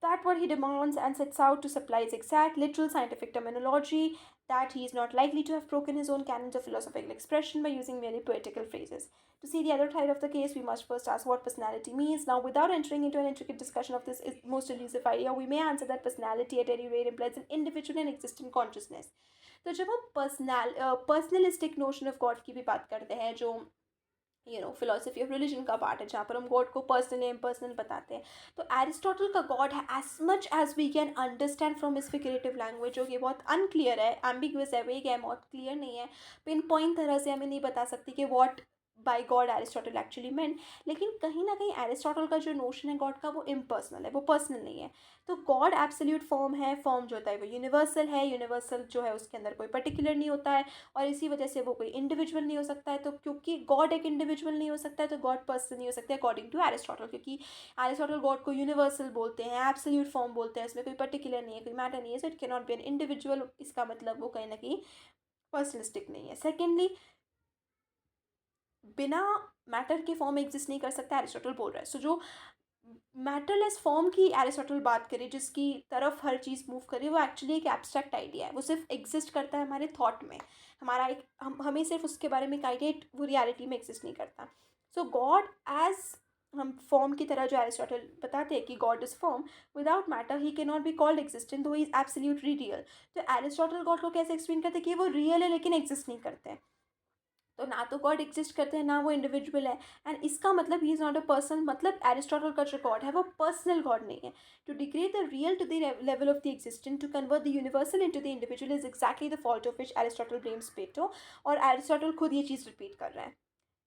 that what he demands and sets out to supply is exact, literal scientific terminology, that he is not likely to have broken his own canons of philosophical expression by using merely poetical phrases. To see the other side of the case, we must first ask what personality means. Now, without entering into an intricate discussion of this most elusive idea, we may answer that personality at any rate implies an individual and existent consciousness. तो जब हम पर्सनलिस्टिक notion of God की भी बात करते हैं, जो philosophy of religion का पार्ट है, जहाँ पर हम गॉड को पर्सनल इम्पर्सनल बताते हैं, तो एरिस्टोटल का गॉड है as much as we can understand from his figurative language, जो कि बहुत अनक्लियर है, एम्बिगुअस है, वेग है, बहुत क्लियर नहीं है, पिन पॉइंट तरह से हमें नहीं बता सकती कि what by God Aristotle actually meant. लेकिन कहीं ना कहीं एरिस्टोटल का जो नोशन है गॉड का, वो इम्पर्सनल है, वो पर्सनल नहीं है। तो गॉड एब्सोल्यूट फॉर्म है, फॉर्म जो होता है वो यूनिवर्सल है, यूनिवर्सल जो है उसके अंदर कोई पर्टिकुलर नहीं होता है, और इसी वजह से वो कोई इंडिविजुअल नहीं हो सकता है। तो क्योंकि गॉड एक इंडिविजुअल नहीं हो सकता है, तो गॉड पर्सन नहीं हो सकता है अकॉर्डिंग टू एरिस्टोटल, क्योंकि एरिस्टोटल गॉड को यूनिवर्सल बोलते हैं, एब्सोल्यूट फॉर्म बोलते हैं, इसमें कोई पर्टिकुलर नहीं है, कोई मैटर नहीं है, so it can not B an individual. इसका मतलब वो कहीं ना कहीं पर्सनलिस्टिक नहीं है। सेकेंडली, बिना मैटर के फॉर्म एग्जिस्ट नहीं कर सकता, एरिस्टोटल बोल रहा है। सो जो मैटरलेस फॉर्म की एरिस्टोटल बात करें, जिसकी तरफ हर चीज़ मूव करे, वो एक्चुअली एक एब्स्ट्रैक्ट आइडिया है। वो सिर्फ एग्जिस्ट करता है हमारे थॉट में। हमारा एक हमें सिर्फ उसके बारे में एक आइडिया, वो रियलिटी में एग्जिस्ट नहीं करता। सो गॉड एज हम फॉर्म की तरह जो एरिस्टोटल बताते हैं कि God is form without matter, he can not be called existent दो ही इज एब्सोल्यूटली रियल। तो एरिस्टोटल गॉड को कैसे एक्सप्लेन करते हैं कि वो रियल है लेकिन एग्जिस्ट नहीं करते हैं। तो ना तो गॉड एग्जिस्ट करते हैं, ना वो इंडिविजुअल है। एंड इसका मतलब he is not a person, मतलब एरिस्टोटल का जो गॉड है वो पर्सनल गॉड नहीं है। To degrade the real to the level of the existent, to convert the universal into the individual is exactly the fault of which Aristotle blames Plato. और Aristotle खुद ये चीज़ repeat कर रहा है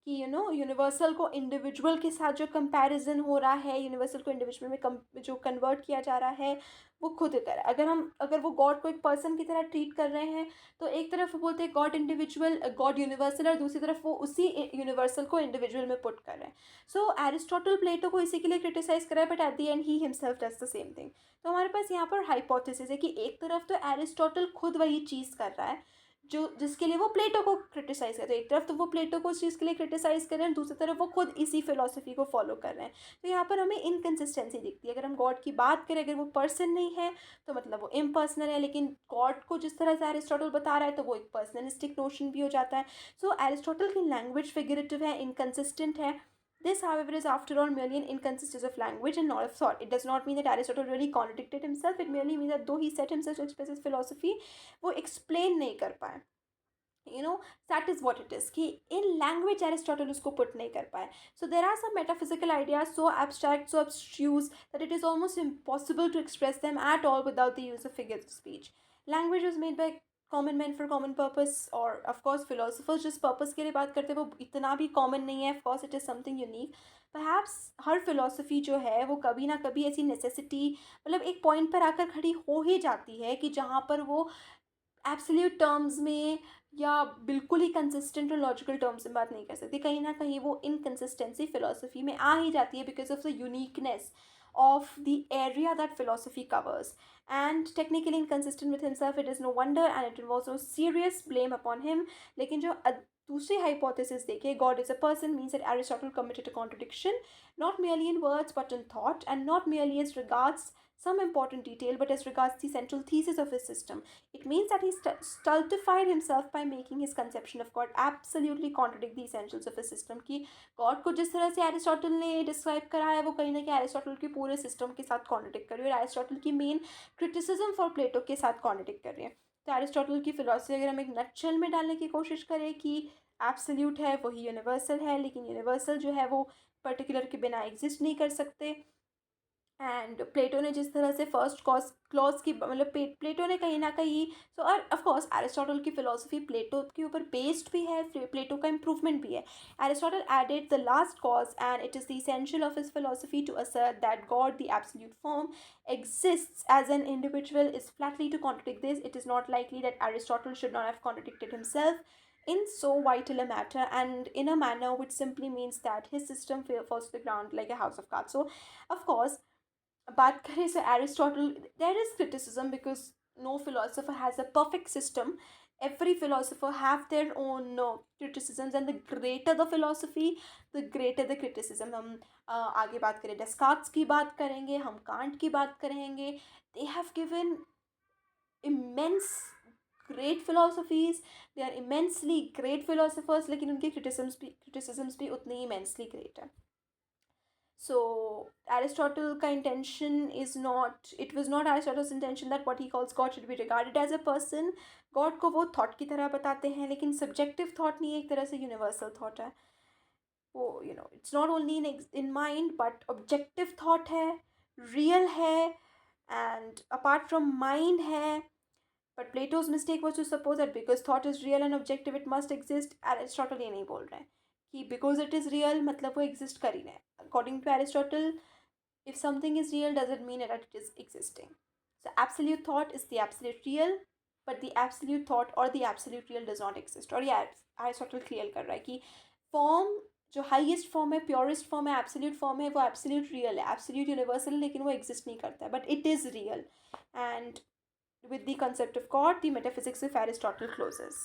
कि यूनिवर्सल को इंडिविजुअल के साथ जो कंपैरिजन हो रहा है, यूनिवर्सल को इंडिविजुअल में जो कन्वर्ट किया जा रहा है, वो खुद कर रहा है। अगर वो गॉड को एक पर्सन की तरह ट्रीट कर रहे हैं, तो एक तरफ वो बोलते हैं गॉड इंडिविजुअल, गॉड यूनिवर्सल, और दूसरी तरफ वो उसी यूनिवर्सल को इंडिविजुअल में पुट कर रहे हैं। सो एरिस्टोटल प्लेटो को इसी के लिए क्रिटिसाइज करा है, but at the and he himself does the same thing. तो हमारे पास यहाँ पर हाइपोथेसिस है कि एक तरफ तो एरिस्टोटल खुद वही चीज़ कर रहा है जो जिसके लिए वो प्लेटो को क्रिटिसाइज़ करते हैं। एक तरफ तो वो प्लेटो को उस चीज़ के लिए क्रिटिसाइज़ कर रहे हैं, दूसरी तरफ वो खुद इसी फिलॉसफी को फॉलो कर रहे हैं। तो यहाँ पर हमें इनकन्सिस्टेंसी दिखती है। अगर हम गॉड की बात करें, अगर वो पर्सन नहीं है तो मतलब वो इम्पर्सनल है, लेकिन गॉड को जिस तरह से एरिस्टोटल बता रहा है तो वो एक पर्सनलिस्टिक नोशन भी हो जाता है। सो एरिस्टोटल की लैंग्वेज फिगरेटिव है, इनकन्सिस्टेंट है। This, however, is after all merely an inconsistency of language and not of thought. It does not mean that Aristotle really contradicted himself. It merely means that though he set himself to express his philosophy, वो explain नहीं कर पाए। That is what it is कि in language Aristotle उसको put नहीं कर पाए। So there are some metaphysical ideas so abstract, so abstruse that it is almost impossible to express them at all without the use of figures of speech. Language was made by common man for common purpose, और of course philosophers जिस purpose के लिए बात करते हैं वो इतना भी कॉमन नहीं है। Of course it is something unique. Perhaps her philosophy जो है वो कभी ना कभी ऐसी नेसेसिटी, मतलब एक पॉइंट पर आकर खड़ी हो ही जाती है कि जहाँ पर वो एब्सोल्यूट टर्म्स में या बिल्कुल ही कंसिस्टेंट और लॉजिकल टर्म्स में बात नहीं कर सकती। कहीं ना कहीं वो इनकन्सिस्टेंसी फिलोसफी में आ ही जाती है because of the uniqueness of the area that philosophy covers. And technically inconsistent with himself, it is no wonder, and it involves no serious blame upon him. लेकिन जो दूसरी hypothesis देखे, God is a person, means that Aristotle committed a contradiction, not merely in words but in thought, and not merely as regards some important detail but as regards the central thesis of his system. It means that he stultified himself by making his conception of God absolutely contradict the essentials of his system. कि God को जिस तरह से Aristotle ने describe करा है वो कहीं ना कहीं एरिस्टोटल के पूरे सिस्टम के साथ कॉन्ट्रडिक्ट कर रही है, और एरिस्टोटल की मेन क्रिटिसिज्म फॉर प्लेटो के साथ कॉन्ट्रडिक्ट कर रही है। तो एरिस्टोटल की फिलॉसफी अगर हम एक नटशेल में डालने की कोशिश करें कि एब्सोल्यूट है वही यूनिवर्सल है, लेकिन यूनिवर्सल जो है वो पर्टिकुलर के बिना एग्जिस्ट नहीं कर सकते। एंड प्लेटो ने जिस तरह से फर्स्ट कॉज क्लॉज की मतलब प्लेटो ने कहीं ना कहीं, सो और ऑफकोर्स एरिस्टोटल की फिलोसफी प्लेटो के ऊपर बेस्ड भी है, प्लेटो का इम्प्रूवमेंट भी है। Aristotle added the last cause and it is the essential of his philosophy to assert that God, the absolute form, exists as an individual is flatly to contradict this. It is not likely that Aristotle should not have contradicted himself in so vital a matter, and in a manner which simply means that his system falls to the ground like a house of cards. So of course बात करें so Aristotle, there is criticism because no philosopher has a perfect system. every philosopher have their own criticisms, and the greater the philosophy the greater the criticism. हम आगे बात करें, डेस्कार्ट्स की बात करेंगे, हम कांट की बात करेंगे, they have given immense great philosophies, they are immensely great philosophers, लेकिन उनके criticisms भी उतने ही immensely great है। So Aristotle का intention is not, it was not Aristotle's intention that what he calls God should be regarded as a person. God को वो thought की तरह बताते हैं, लेकिन subjective thought नहीं है, एक तरह से universal thought है वो, it's not only in mind but objective thought है, real है, and apart from mind है. But Plato's mistake was to suppose that because thought is real and objective it must exist. Aristotle ये नहीं बोल रहा है कि because it is real मतलब वो exist कर ही रहा है. According to Aristotle, if something is real doesn't mean that it is existing. So absolute thought is the absolute real, but the absolute thought or the absolute real does not exist. और ये Aristotle clear कर रहा है कि form जो highest form है, purest form है, absolute form है, वो एब्सोल्यूट रियल है, एब्सोल्यूट यूनिवर्सल है, लेकिन वो एग्जिस्ट नहीं करता है, but it is real. And with the concept of God, the metaphysics of Aristotle closes.